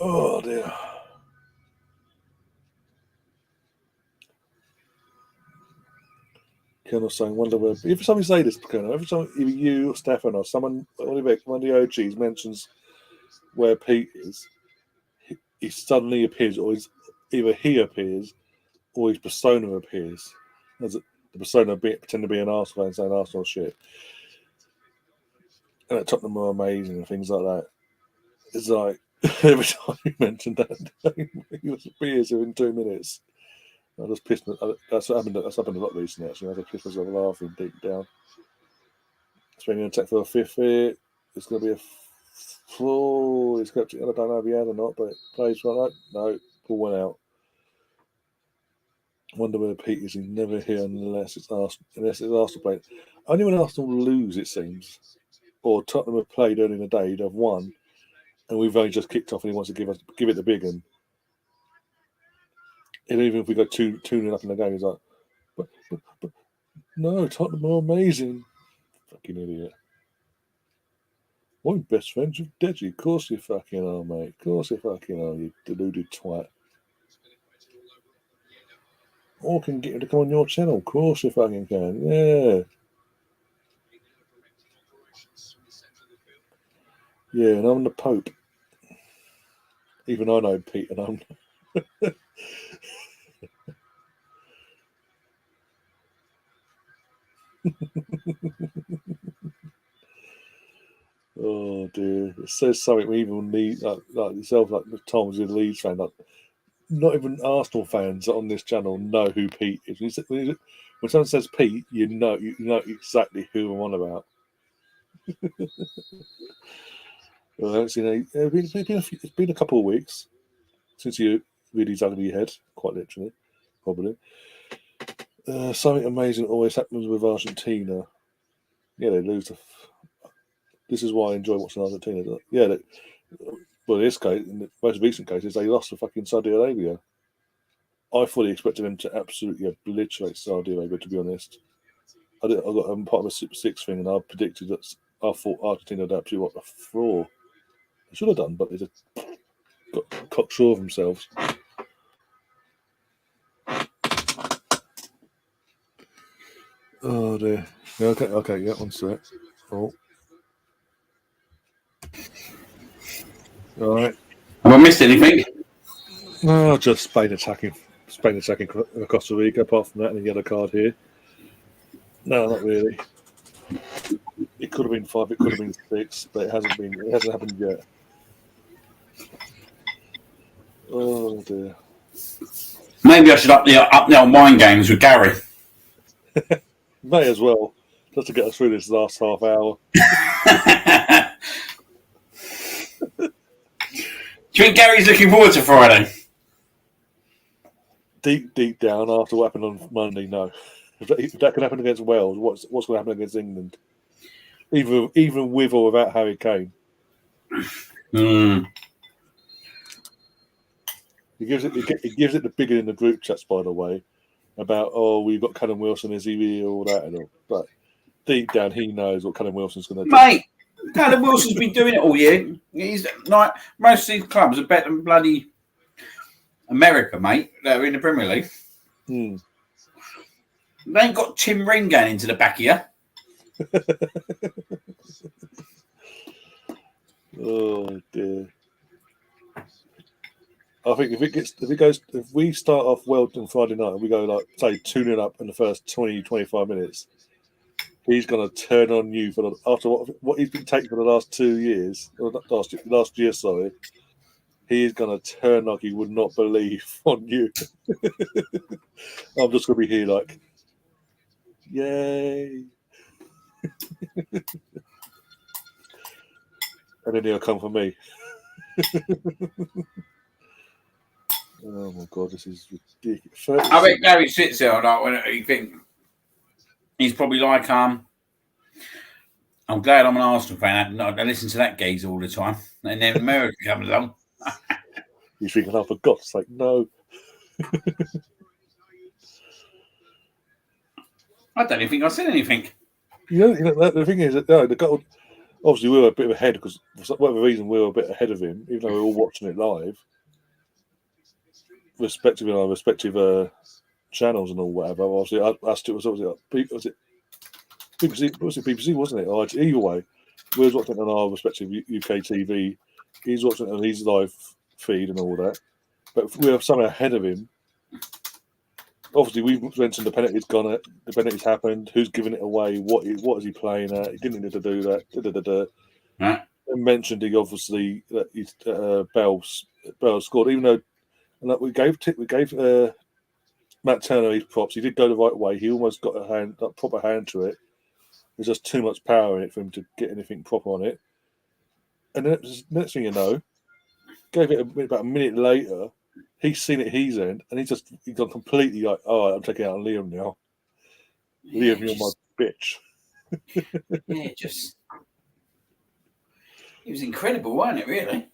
Oh dear. Colonel saying, wonder where. If somebody say this, Colonel, every time either you or Stefan or someone, one of the OGs mentions where Pete is, he suddenly appears, or either he appears, or his persona appears. As the persona pretend to be an Arsenal fan saying Arsenal shit. And at Tottenham are amazing and things like that. It's like every time you mention that, he appears within 2 minutes. I just pissed me. That's happened a lot recently, actually. I just pissed myself laughing deep down. It's been an attack for a 5th here. It's going to be a floor. I don't know if he had or not, but it plays like that. No, pull one out. Wonder where Pete is. He's never here unless it's Arsenal playing. Only when Arsenal lose, it seems. Or Tottenham have played early in the day, they've won, and we've only just kicked off and he wants to give it the big one. And even if we go 2-0 up in the game, he's like, but no, Tottenham are amazing. Fucking idiot. I'm best friends with Deji. Of course you fucking are, mate. Of course you fucking are, you deluded twat. Or can get him to come on your channel. Of course you fucking can. Yeah. Yeah, and I'm the Pope. Even I know Pete, and I'm. Oh dear! It says something we even need like yourself, like Tom's a Leeds fan. Like, not even Arsenal fans on this channel know who Pete is. When someone says Pete, you know exactly who I'm on about. Well, I haven't seen it's been a couple of weeks since you really dug your head, quite literally, probably. Something amazing always happens with Argentina. Yeah, they lose. This is why I enjoy watching Argentina. Yeah, well, in this case, in the most recent cases, they lost to fucking Saudi Arabia. I fully expected them to absolutely obliterate Saudi Arabia, to be honest. I got part of a Super Six thing, and I predicted that I thought Argentina would absolutely what the floor. They should have done, but they just got cocksure of themselves. Oh dear. Yeah, okay, yeah, one sec. Oh. All right. Have I missed anything? No, just Spain attacking Costa Rica. Apart from that, and the yellow card here. No, not really. It could have been 5. It could have been 6, but it hasn't been. It hasn't happened yet. Oh dear. Maybe I should up the old wine games with Gary. May as well, just to get us through this last half hour. Do you think Gary's looking forward to Friday? Deep down, after what happened on Monday, no. If that can happen against Wales, what's going to happen against England? Even with or without Harry Kane. Mm. He gives it the bigger in the group chats, by the way, about we've got Callum Wilson, is he really all that and all. But deep down, he knows what Callum Wilson's going to do. Mate, Callum Wilson's been doing it all year. He's like most of these clubs are better than bloody America, mate. They're in the Premier League. Hmm. They ain't got Tim Ring going into the back of you. Oh dear. I think if we start off well on Friday night and we go like say 2-0 up in the first 20-25 minutes, he's going to turn on you after what he's been taking for the last 2 years, or last year, sorry. He is going to turn like he would not believe on you. I'm just going to be here like, yay. And then he'll come for me. Oh my god, this is ridiculous. I bet Gary sits there like when he think he's probably like I'm glad I'm an Arsenal fan. I listen to that geezer all the time, and then America comes along. He's thinking, oh, for God's sake, no. I don't even think I said anything. You know the thing is that the goal. Obviously, we were a bit ahead because for whatever reason we were a bit ahead of him, even though we were all watching it live, respectively on our respective channels and all whatever. Obviously, it was BBC, wasn't it? Either way, we was watching it on our respective UK TV. He's watching it on his live feed and all that, but we were somehow ahead of him. Obviously, we mentioned the penalty's gone. The penalty's happened. Who's giving it away? What is he playing at? He didn't need to do that. Right. And mentioned he obviously that Bell scored, even though we gave Matt Turner his props. He did go the right way. He almost got a proper hand to it. There's just too much power in it for him to get anything proper on it. And then next thing you know, gave it about a minute later. He's seen it his end, and he's gone completely like, oh, I'm taking out on Liam now. Liam, you're my bitch. Yeah, it was incredible, wasn't it, really?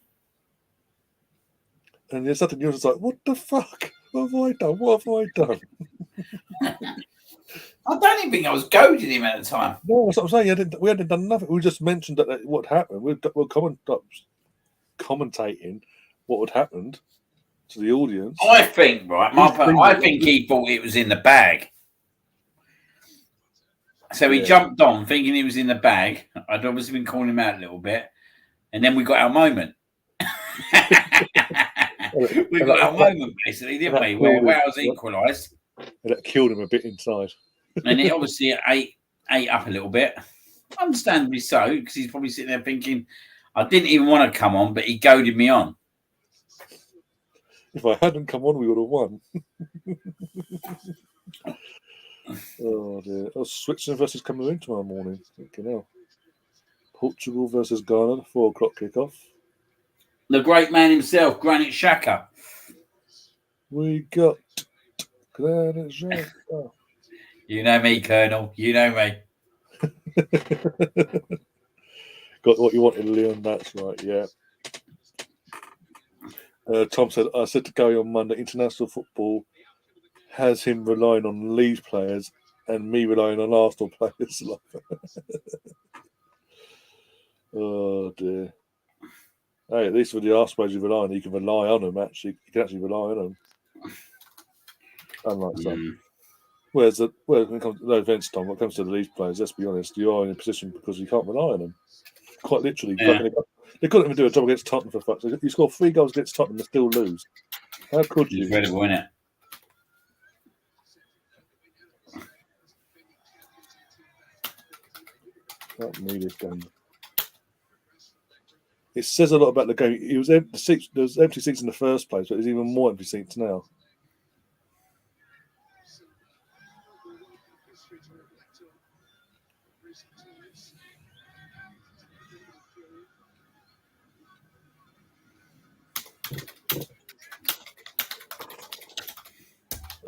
And there's something you're just like, what the fuck? What have I done? I don't even think I was goading him at the time. No, that's what I'm saying. We hadn't done nothing. We just mentioned that what happened. We're commentating what had happened to the audience. I think, right, I think he thought it was in the bag. So he jumped on thinking he was in the bag. I'd obviously been calling him out a little bit. And then we got our moment. We got our moment, basically, didn't we? Where Wales equalised. And that killed him a bit inside. And it obviously ate up a little bit. Understandably so, because he's probably sitting there thinking, I didn't even want to come on, but he goaded me on. If I hadn't come on, we would have won. Oh dear. Oh, Switzerland versus Cameroon tomorrow morning. Portugal versus Ghana, 4 o'clock kickoff. The great man himself, Granit Xhaka. We got Granit Xhaka. You know me, Colonel. You know me. Got what you wanted, Leon. That's right, yeah. Tom said, I said to Gary on Monday, international football has him relying on Leeds players and me relying on Arsenal players. Oh, dear. Hey, at least with the Arsenal players you rely on, you can rely on them, actually. You can actually rely on them. Unlike some. Whereas when it comes to those events, Tom, when it comes to the Leeds players, let's be honest, you are in a position because you can't rely on them. Quite literally. Yeah. They couldn't even do a job against Tottenham for fuck's sake. You score 3 goals against Tottenham and still lose. How could you? Incredible, isn't it? Can't believe this game. It says a lot about the game. It was empty seats. There was empty seats in the first place, but there's even more empty seats now.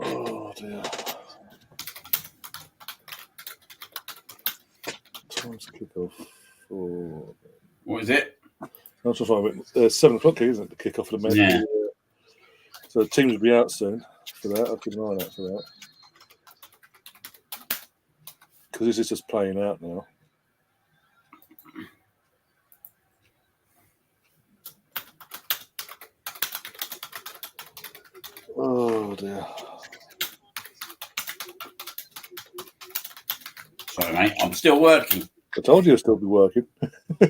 Oh dear. Time's kick off. Oh. What is it? That's what I went. 7 o'clock, isn't it? The kick off of the match. Yeah. So the teams will be out soon for that. I'll keep an eye out for that. Because this is just playing out now. Oh dear. Sorry, mate. I'm still working. I told you I'd still be working. I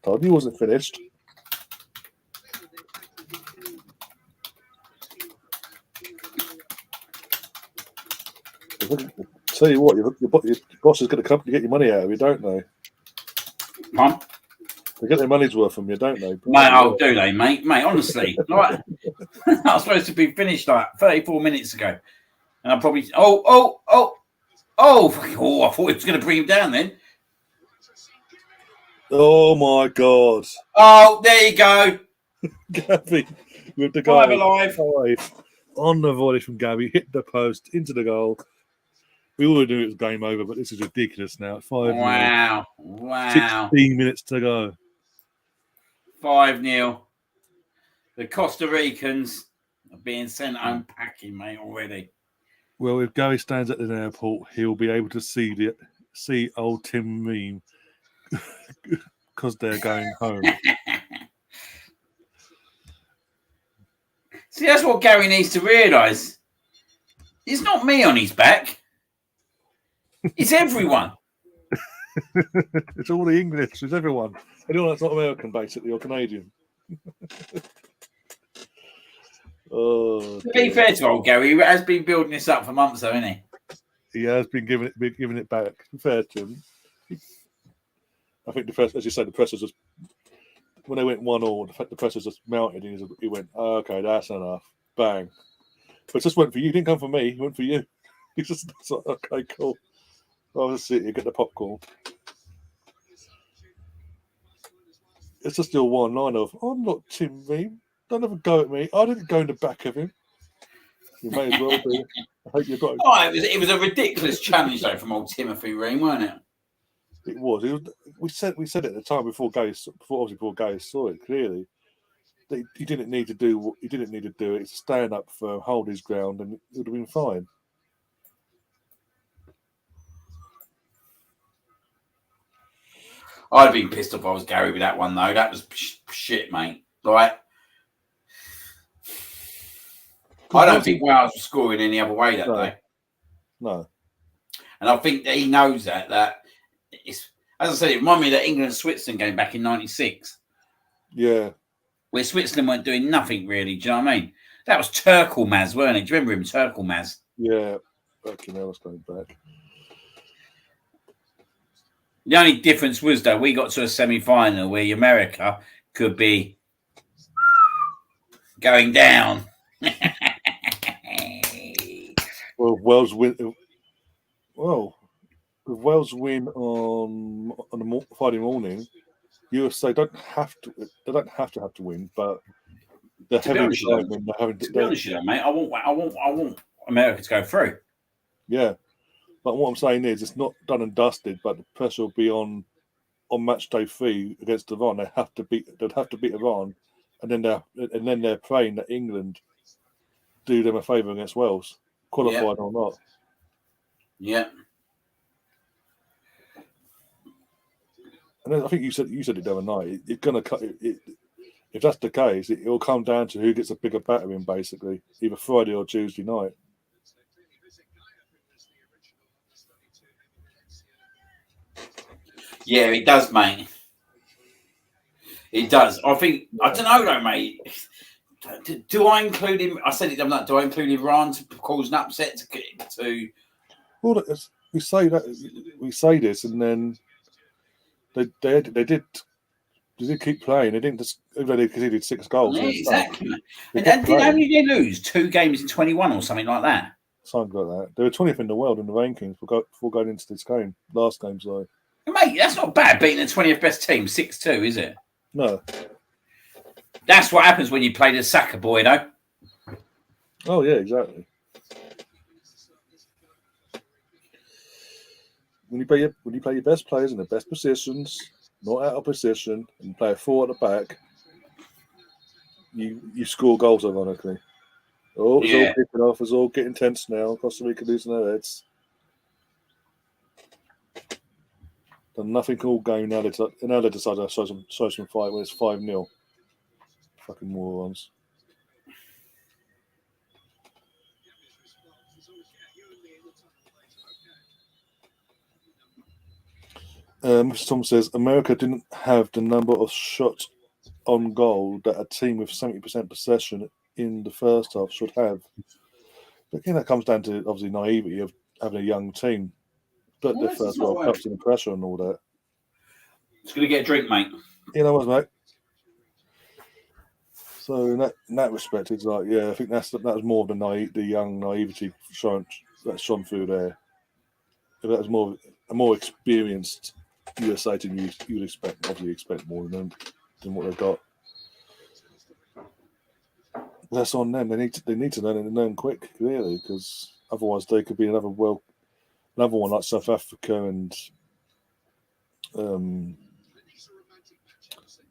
told you he wasn't finished. Tell you what, your boss is going to come to get your money out of you, don't they? Huh? They get their money's worth from you, don't they? Mate, oh, do they, mate? Mate, honestly. Like, I was supposed to be finished like 34 minutes ago. And I probably... Oh, I thought it was going to bring him down then. Oh, my God. Oh, there you go. Gabby with the goal. Alive. On the volley from Gabby, hit the post, into the goal. We all knew it was game over, but this is ridiculous now. 5-0. Wow. 16 minutes to go. 5-0. The Costa Ricans are being sent home packing, mate, already. Well, if Gary stands at the airport, he'll be able to see old Tim Ream because they're going home. See, that's what Gary needs to realise. It's not me on his back. It's everyone. It's all the English. It's everyone. Anyone that's not American, basically, or Canadian. To be fair to old Gary, he has been building this up for months, though, hasn't he? He has been giving it back. Fair to him. I think the press, as you said, the press was just when they went 1-1. The press was just mounted. And he went, oh, "Okay, that's enough." Bang. But it just went for you. He didn't come for me. He went for you. He's just like, okay, cool. I'll just sit here, get the popcorn. It's just your one line of, "I'm not Tim Ream. Don't ever go at me. I didn't go in the back of him." You may as well be. I hope you got it. Oh, it was a ridiculous challenge though from old Timothy Ream, wasn't it? It was. We said it at the time before Gary saw it clearly. That he didn't need to do what he didn't need to do. It's stand up for hold his ground, and it would have been fine. I'd have been pissed off if I was Gary with that one, though. That was shit, mate. Right? I don't think Wales were scoring any other way that day. No. And I think that he knows that it's, as I said, it reminded me of that England-Switzerland game back in 96. Yeah. Where Switzerland weren't doing nothing, really. Do you know what I mean? That was Turkelmaz, weren't it? Do you remember him, Turkelmaz? Yeah. Fucking hell, let's go back. The only difference was, though, we got to a semi-final where America could be going down. Well, Wales win. Well, if Wales win on the Friday morning, USA don't have to. They don't have to win, but they're heavily excitement. They're having to be honest with you, mate, I want America to go through. Yeah, but what I'm saying is, it's not done and dusted. But the pressure will be on match day 3 against Iran. They'd have to beat Iran, and then they're praying that England do them a favour against Wales, qualified or not. Yeah. And I think you said it the other night. It's gonna cut. If that's the case, it will come down to who gets a bigger battering, basically, either Friday or Tuesday night. Yeah, it does, mate. It does. I think I don't know, though, mate. Do I include him? I said it. I'm not. Do I include Iran to cause an upset to? Well, we say this, and then they did keep playing. They didn't just, even though they conceded 6 goals. Yeah, exactly. And how many did they lose? 2 games in 21 or something like that. Something like that. They were 20th in the world in the rankings before going into this last game. So, mate, that's not bad beating the 20th best team 6-2, is it? No. That's what happens when you play the Saka boy, though. Oh yeah, exactly. When you play your best players in the best positions, not out of position, and play a 4 at the back, you score goals, ironically. Oh, it's all kicking off. It's all getting tense now. Costa Rica losing their heads. Done nothing all game now. They decide to show some fight when it's 5-0. Fucking morons. Mr. Tom says America didn't have the number of shots on goal that a team with 70% possession in the first half should have. But again, that comes down to obviously naivety of having a young team. But the first World Cup's and the pressure and all that. It's going to get a drink, mate. You know what, mate? So in that respect, it's like, yeah, I think that was more of the young naivety that shone through there. If that was a more experienced USA team, you'd expect more than what they've got. That's on them. They need to learn it and learn quick, really, because otherwise they could be another one like South Africa and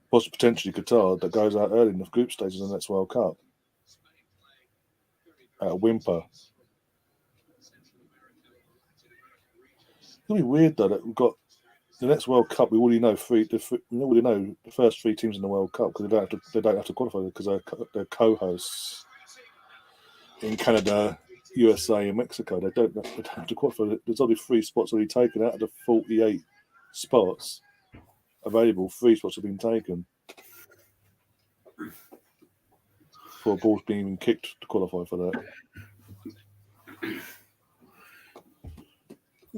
potentially Qatar that goes out early in the group stages in the next World Cup at a whimper. It's gonna be weird though that we've got the next World Cup. We already know the first 3 teams in the World Cup because they don't have to qualify because they're co-hosts in Canada, USA, and Mexico. They don't have to qualify. There's only 3 spots already taken out of the 48 spots available. 3 spots have been taken for balls being even kicked to qualify for that.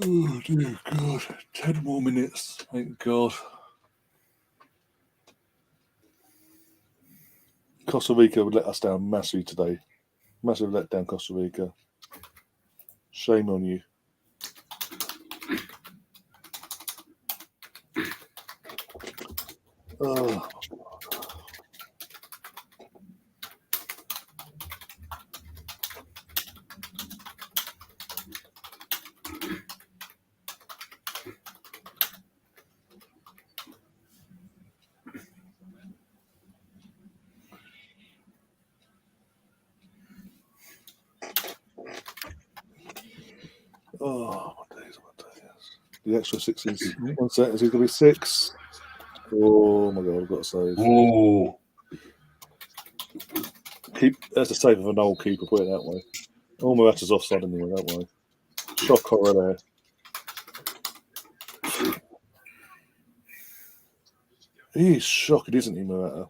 Oh dear God! 10 more minutes. Thank God. Costa Rica would let us down massively today. Massive letdown, Costa Rica. Shame on you. Oh. Oh, what day is it? The extra 6 is 1 set. Is it going to be 6? Oh my god, I've got to save. Oh, That's the save of an old keeper, put it that way. All my matches offside anyway, that way. Shock horror there. He's shocked, isn't he, Morata?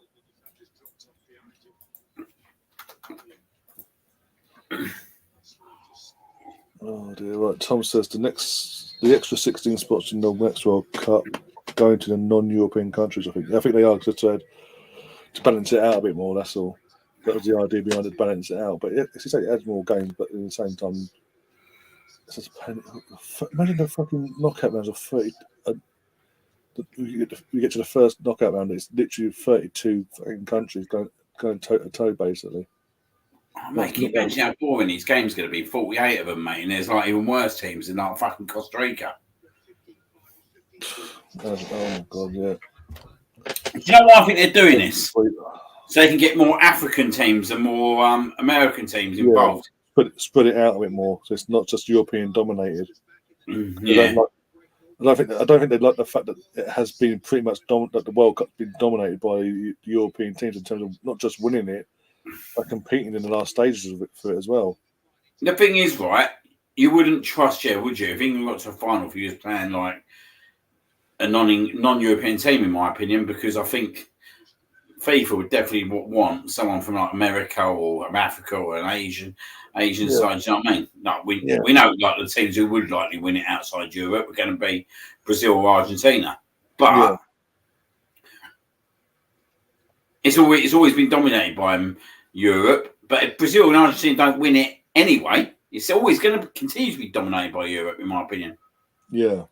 Oh dear, right. Tom says the extra 16 spots in the next World Cup going to the non-European countries. I think they are, because I said to balance it out a bit more. That's all. That was the idea behind it, to balance it out. But it adds more games, but at the same time, it's just imagine the fucking knockout rounds of 30. You get to the first knockout round, it's literally 32 fucking countries going toe to toe, basically. Oh, mate, can you imagine how boring these games going to be? 48 of them, mate, and there's like even worse teams than like fucking Costa Rica. Oh my god, yeah. Do you know why I think they're doing this? So they can get more African teams and more American teams involved. Spread it out a bit more, so it's not just European dominated. Yeah. I don't think they like the fact that it has been pretty much that the World Cup's been dominated by the European teams in terms of not just winning it, but competing in the last stages of it for it as well. The thing is, right, you wouldn't trust, would you? If England got to a final, if you was playing like a non-European team, in my opinion, because I think FIFA would definitely want someone from like America or Africa or an Asian side. Do you know what I mean? Like we know like the teams who would likely win it outside Europe are going to be Brazil or Argentina, but it's always been dominated by Europe. But if Brazil and Argentina don't win it anyway, it's always going to continue to be dominated by Europe, in my opinion. Yeah.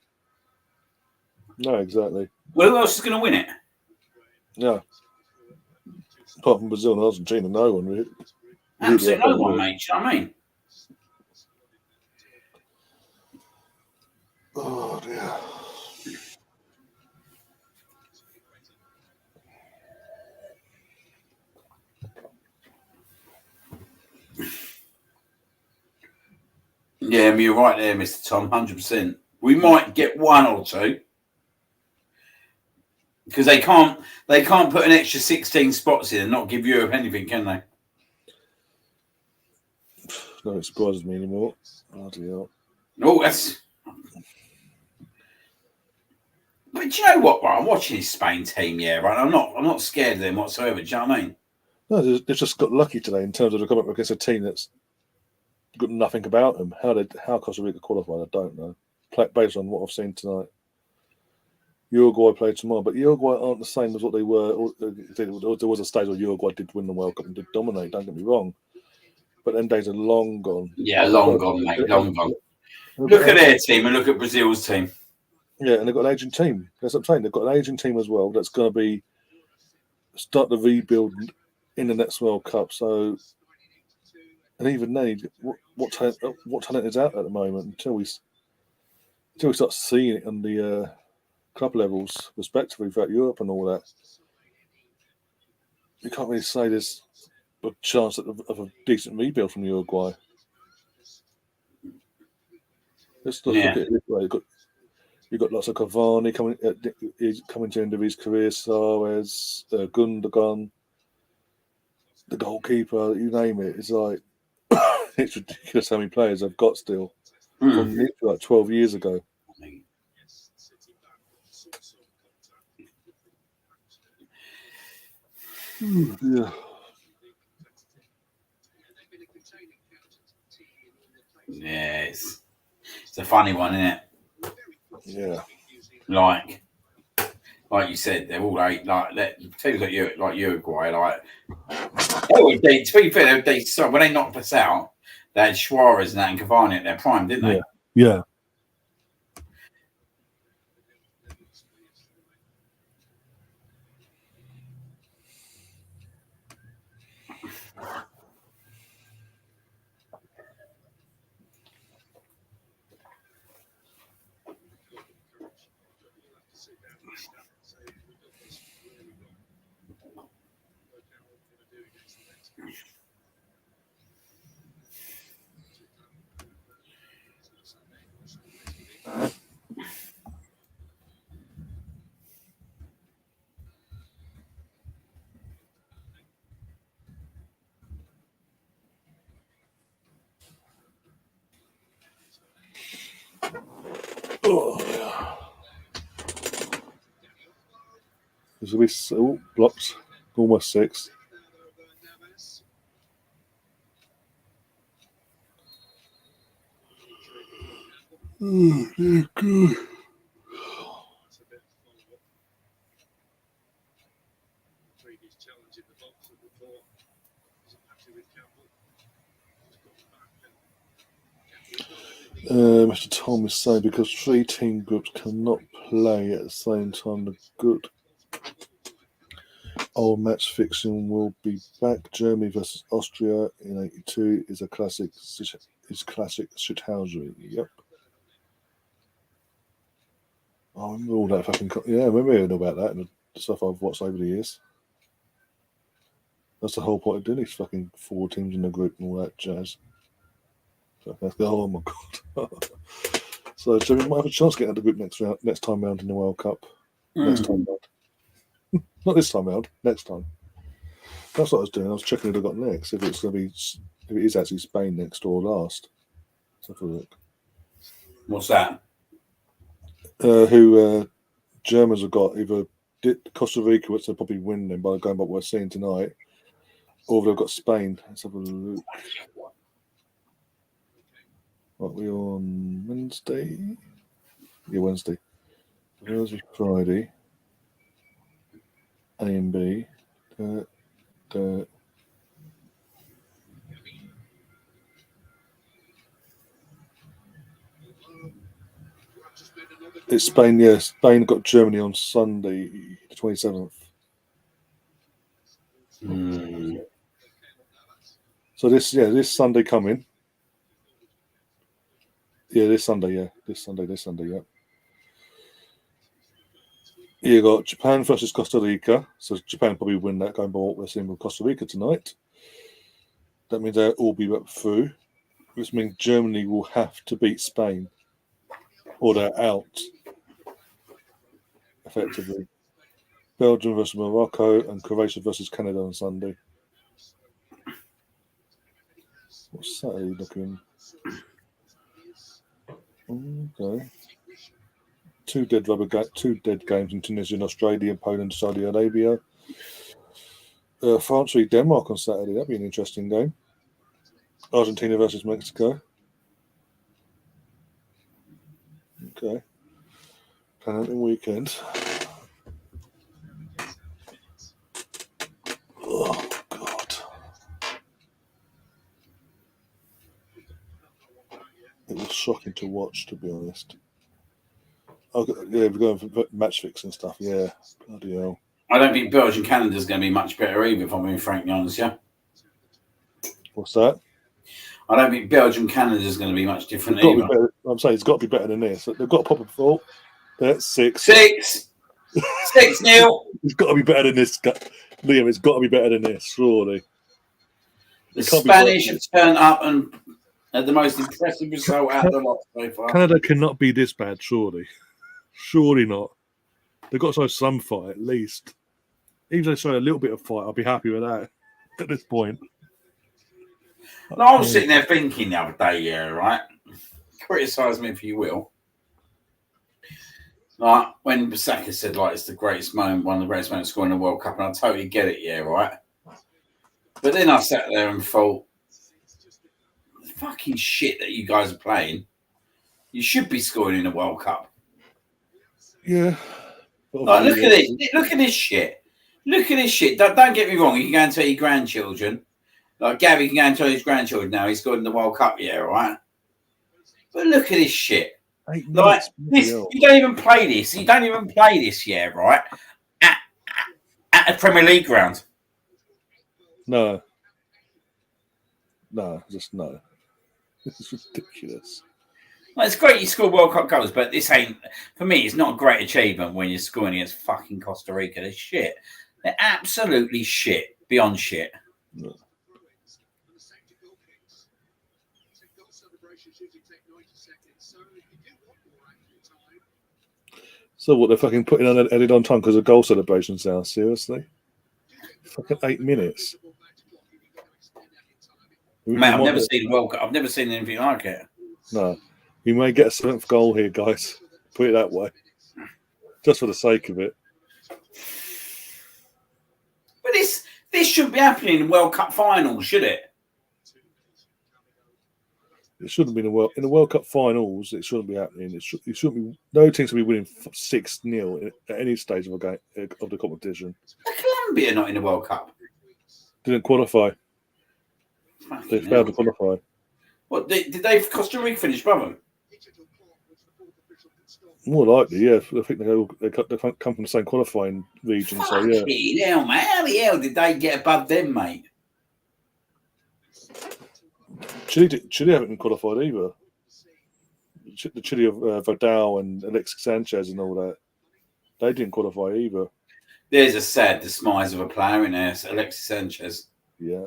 No, exactly. Well, who else is going to win it? Yeah. Apart from Brazil and Argentina, no one really. Absolutely no one, mate. Do you know what I mean? Oh dear. Yeah, you're right there, Mr. Tom. 100%. We might get one or two because they can't put an extra 16 spots in and not give Europe anything, can they? No, it surprises me anymore. Bloody hell. Oh, that's. But do you know what? Right, I'm watching this Spain team. Yeah, right. I'm not scared of them whatsoever. Do you know what I mean? No, they've just got lucky today in terms of the coming up against a team that's got nothing about them. How Costa Rica qualified, I don't know. Based on what I've seen tonight. Uruguay played tomorrow, but Uruguay aren't the same as what they were. There was a stage where Uruguay did win the World Cup and did dominate, don't get me wrong. But them days are long gone. Yeah, long gone, mate. Long gone. Look at their team and look at Brazil's team. Yeah, and they've got an aging team. That's what I'm saying. They've got an aging team as well that's going to start the rebuild in the next World Cup. So, and even then, what talent is out at the moment until we start seeing it on the club levels, respectively, throughout Europe and all that. You can't really say there's a chance of a decent rebuild from Uruguay. Let's look at it this way. You've got lots of Cavani coming to the end of his career, Suarez, Gundogan, the goalkeeper, you name it. It's like it's ridiculous how many players they've got still from like 12 years ago. Yeah. Yeah, it's a funny one, isn't it? Yeah. Like you said, they're all like teams like Uruguay, like to be fair, when they knocked us out, they had Suarez and that and Cavani at their prime, didn't they? Yeah. Oh, yeah. This will be blocked. Almost 6. Oh, dear God. Mr. Tom is saying because 3 team groups cannot play at the same time, the good old match fixing will be back. Germany versus Austria in '82 is a classic. Is classic shithousery. Yep. I remember all that fucking. Yeah, I remember hearing about that and the stuff I've watched over the years. That's the whole point of doing these fucking 4 teams in the group and all that jazz. So, oh my god. So Germany might have a chance to get out of the group next time round in the World Cup. Next time round. Not this time round, next time. That's what I was doing. I was checking who I got next. If it's going to be, if it is actually Spain next or last. Let's have a look. What's that? Who Germans have got either Costa Rica, which they'll probably win them by going by what we're seeing tonight, or they've got Spain. Let's have a look. What are we on Wednesday? Yeah, Wednesday. Thursday, Friday. A and B. It's Spain, yes. Spain got Germany on Sunday, the 27th. So this Sunday coming. Yeah, this Sunday, yeah. You got Japan versus Costa Rica. So Japan probably win that going by what we're seeing with Costa Rica tonight. That means they'll all be up through, which means Germany will have to beat Spain or they're out, effectively. Belgium versus Morocco and Croatia versus Canada on Sunday. What's Saturday looking? Okay. 2 dead games in Tunisia and Australia, Poland, Saudi Arabia. France v Denmark on Saturday. That'd be an interesting game. Argentina versus Mexico. Okay. Penalty weekend. Oh, God. It was shocking to watch, to be honest. Oh, yeah, we're going for match fixing stuff. Yeah. Bloody hell. I don't think Belgium Canada's going to be much better either, if I'm being frankly honest, yeah? What's that? I don't think Belgium Canada's going to be much different either. I'm saying it's got to be better than this. They've got a proper fault. That's 6. 6! 6-0! It's got to be better than this. Liam, it's got to be better than this, surely. The Spanish have turned up and had the most impressive result out of the lot so far. Canada cannot be this bad, surely. Surely not. They've got to show some fight, at least. Even if they show a little bit of fight, I'll be happy with that at this point. No, I was sitting there thinking the other day, yeah, right? Criticise me if you will. Like, when Basaka said, like, it's the greatest moment, one of the greatest moments scoring the World Cup, and I totally get it, yeah, right? But then I sat there and thought, the fucking shit that you guys are playing, you should be scoring in the World Cup. Yeah. Like, look at this. Look at this shit. Look at this shit. Don't get me wrong. You can go and tell your grandchildren. Like, Gabby can go and tell his grandchildren now he's scored in the World Cup, yeah, right? But look at this shit. Like, this, you don't even play this. You don't even play this, yeah, right? At a Premier League ground. No. No, just no. This is ridiculous. Well, it's great you score World Cup goals, but this ain't, for me, it's not a great achievement when you're scoring against fucking Costa Rica. They're shit. They're absolutely shit. Beyond shit. No. So what, they're fucking putting on edit on time because of goal celebrations now? Seriously? Fucking 8 minutes. Mate, I've never seen a World Cup. I've never seen anything like it. No. You may get a 7th goal here, guys. Put it that way. Just for the sake of it. But this shouldn't be happening in World Cup finals, should it? It shouldn't be in the World Cup finals. It shouldn't be happening. It shouldn't be. No team should be winning 6-0 at any stage of a game of the competition. Colombia not in the World Cup. Didn't qualify. They failed to qualify. What did they? Costa Rica finish above them? More likely, yeah. I think they come from the same qualifying region. So yeah. Hell, man. How the hell did they get above them, mate? Chile haven't been qualified either. The Chile of Vidal and Alexis Sanchez and all that, they didn't qualify either. There's a sad demise of a player in there, Alexis Sanchez. Yeah.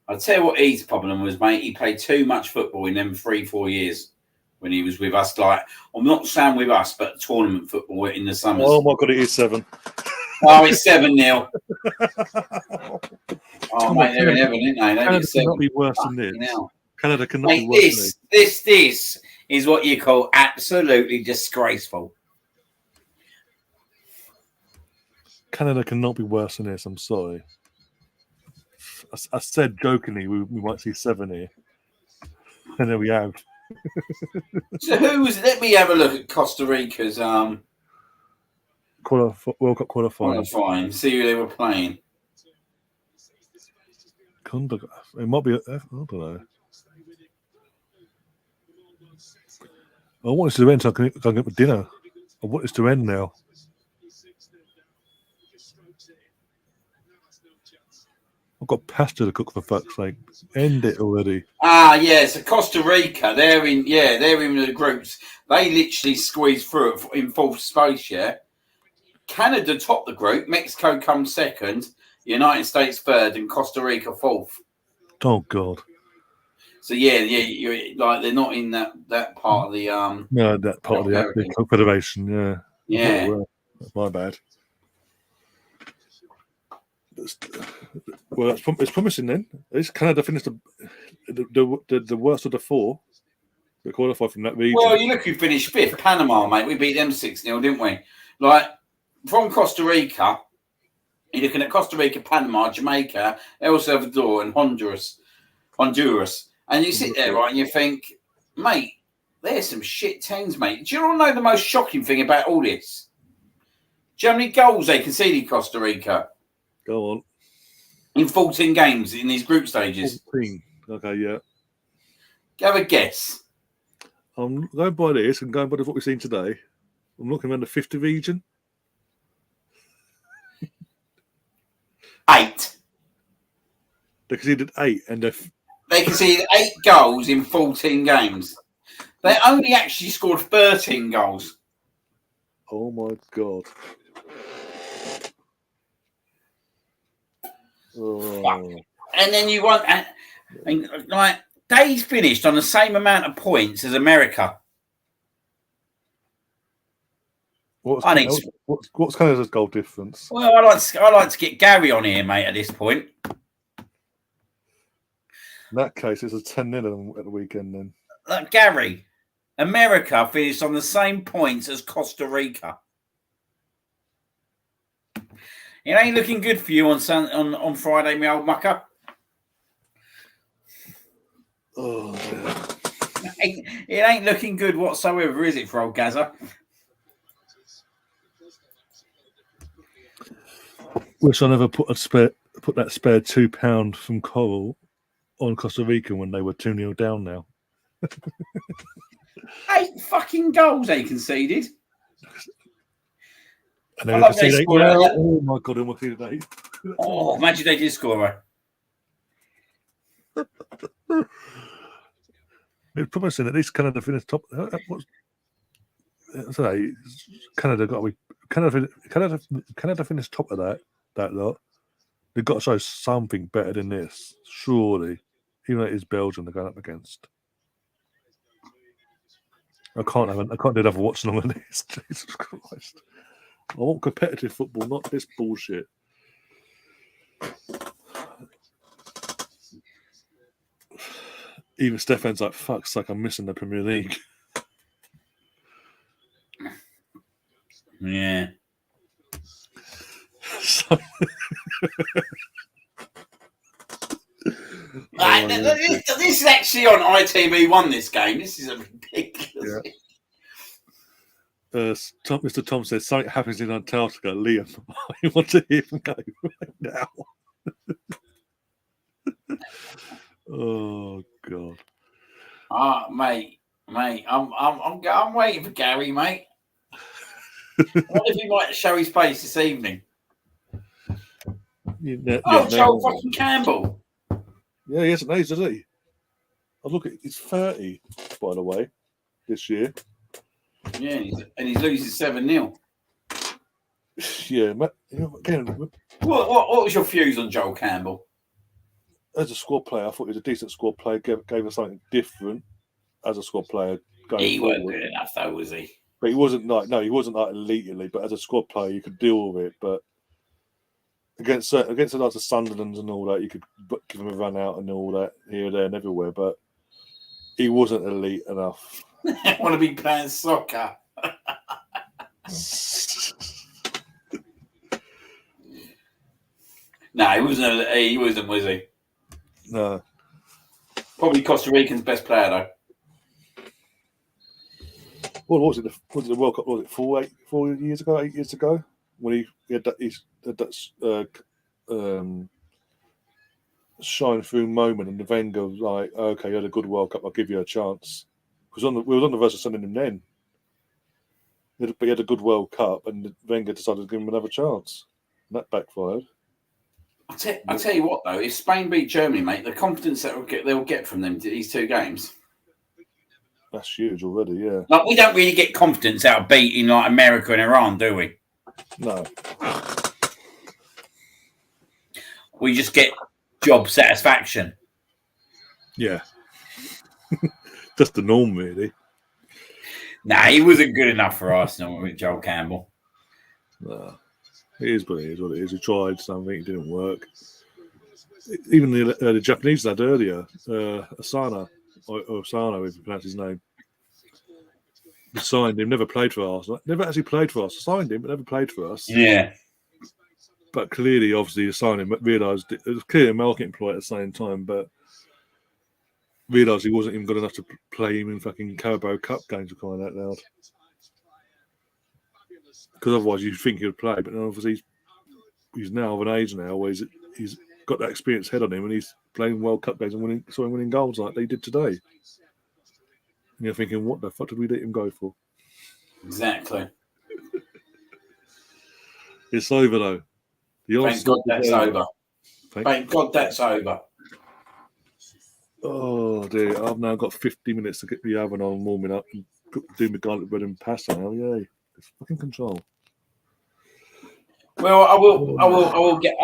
I'll tell you what his problem was, mate. He played too much football in them 3-4 years when he was with us. Like, I'm not saying with us, but tournament football in the summers. Oh my God, it is 7. Oh, it's 7-0. Oh, mate, they're in heaven, isn't they? Canada cannot be worse than this. Canada cannot be worse than this. This is what you call absolutely disgraceful. Canada cannot be worse than this. I'm sorry. I said jokingly we might see 7 here. And there we have. So let me have a look at Costa Rica's World Cup qualifying. See who they were playing. It might be. I don't know. I want this to end so I can get my dinner. I want this to end now. I've got pasta to cook, for fuck's sake. End it already. Yeah, so Costa Rica, they're in the groups. They literally squeezed through it in fourth space, yeah. Canada topped the group, Mexico comes second, United States third, and Costa Rica fourth. Oh God. So you're like they're not in that part of the no, that part of the Confederation, yeah. Yeah. Oh, well, my bad. Well, it's promising then. At least Canada finished the worst of the 4 that qualified from that region. Well, you look who finished 5th, Panama, mate. We beat them 6-0, didn't we? Like, from Costa Rica, you're looking at Costa Rica, Panama, Jamaica, El Salvador, and Honduras. And you sit there, right, and you think, mate, there's some shit teams, mate. Do you all know the most shocking thing about all this? Do you know how many goals they conceded, Costa Rica? Go on. In 14 games in these group stages. 14. Okay, yeah. Have a guess. I'm going by this and going by what we've seen today. I'm looking around the 5th region. 8. They conceded 8 and they conceded 8 goals in 14 games. They only actually scored 13 goals. Oh my God. Oh. And then you want, like, they finished on the same amount of points as America. What's Canada's goal difference? Well, I like to get Gary on here, mate. At this point, in that case, it's a 10-0 at the weekend. Then, Gary, America finished on the same points as Costa Rica. It ain't looking good for you on Friday, my old mucker. Oh, it ain't looking good whatsoever, is it, for old Gaza? Wish I never put that spare £2 from Coral on Costa Rica when they were 2-0 down now. 8 fucking goals they conceded. And they conceded 8. Oh my God, they conceded 8. Oh, imagine they did score. It's promising at least Canada finished top. Canada finished top of that lot. They've got to show something better than this, surely. Even though it is Belgium they're going up against. I can't do another watch along on this. Jesus Christ. I want competitive football, not this bullshit. Even Stefan's like, fuck's sake, I'm missing the Premier League. Yeah. So, this is actually on ITV1, this game. This is ridiculous. Yeah. Mr. Tom says, something happens in Antarctica. Liam, I want to hear him go right now. Oh, God. Mate, I'm waiting for Gary, mate. What if he might show his face this evening? Joel fucking Campbell. Yeah, he hasn't aged, has he? I look at he's 30, by the way, this year. Yeah, and he's losing 7-0. Yeah, again. What was your views on Joel Campbell? As a squad player, I thought he was a decent squad player. Gave us something different as a squad player going forward. He wasn't good enough, though, was he? But he wasn't elite. But as a squad player, you could deal with it. But against the likes of Sunderland and all that, you could give him a run out and all that here, there, and everywhere. But he wasn't elite enough. I want to be playing soccer. No, he wasn't. He wasn't, was he? No. Probably Costa Rican's best player, though. What was it? Was it the World Cup? Was it 8 years ago? When he had that shine through moment, and the Wenger was like, "Okay, you had a good World Cup. I'll give you a chance." We was on the verge of sending him then. But he had a good World Cup, and Wenger decided to give him another chance. And that backfired. I'll tell you what, though, if Spain beat Germany, mate, the confidence that they will get from them these 2 games. That's huge already, yeah. Like, we don't really get confidence out of beating like America and Iran, do we? No. We just get job satisfaction. Yeah. Just the norm, really. Nah, he wasn't good enough for Arsenal with Joel Campbell. No. It is what it is. He tried something, it didn't work. Even the Japanese lad earlier, Asano, if you pronounce his name, we signed him, never played for Arsenal. Never actually played for us. Signed him, but never played for us. Yeah. But clearly, obviously, signed him, realised it was clearly a marketing ploy at the same time, but realised he wasn't even good enough to play him in fucking Carabao Cup games, for crying out loud. Because otherwise you'd think he would play, but obviously he's now of an age now where he's got that experience head on him, and he's playing World Cup games and winning goals like they did today. And you're thinking, what the fuck did we let him go for? Exactly. It's over though. Thank God that's over. Thank God that's over. Oh dear! I've now got 50 minutes to get the oven on, warming up, and do my garlic bread and pasta now. Yay! It's fucking control. Well, I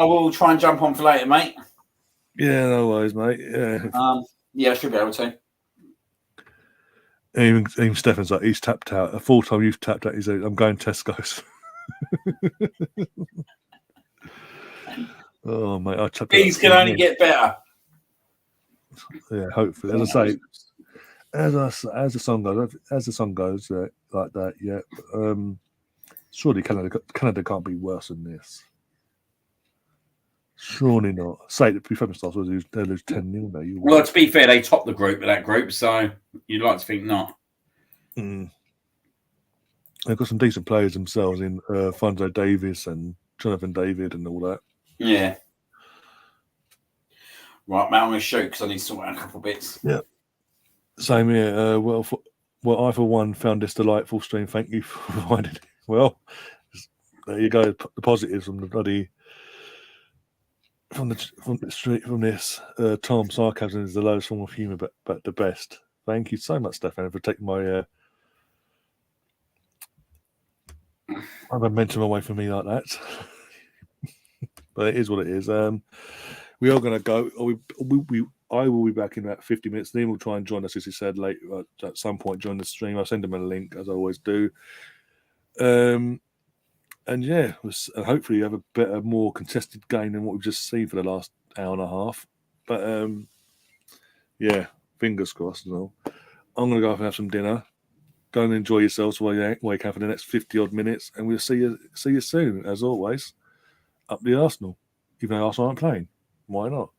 will try and jump on for later, mate. Yeah, no worries, mate. Yeah, I should be able to. Even Stefan's like, he's tapped out. A full time you've tapped out. He's like, I'm going Tesco's. Oh mate, I tapped out. Things can only get better. Yeah, hopefully. As I say, as the song goes like that. Yeah. Surely Canada can't be worse than this. Surely not. Say that before stars they lose 10-0 now. Well, to be fair, they topped the group with that group, so you'd like to think not. They've got some decent players themselves in Fonzo Davis and Jonathan David and all that. Yeah. Right, mate, I'm going to shoot because I need to sort out a couple of bits. Yeah. Same here. Well, I for one found this delightful stream. Thank you for providing it. Well, there you go. The positives from the bloody from this. Tom, sarcasm is the lowest form of humour, but the best. Thank you so much, Stefan, for taking my momentum away from me like that. But it is what it is. We are going to go. I will be back in about 50 minutes. Liam will try and join us, as he said, later at some point during the stream. I'll send him a link, as I always do. And yeah, hopefully have a better, more contested game than what we've just seen for the last hour and a half. But yeah, fingers crossed and all. I'm going to go off and have some dinner. Go and enjoy yourselves while you wake up for the next 50 odd minutes, and we'll see you soon, as always. Up the Arsenal. Even though Arsenal aren't playing. Why not?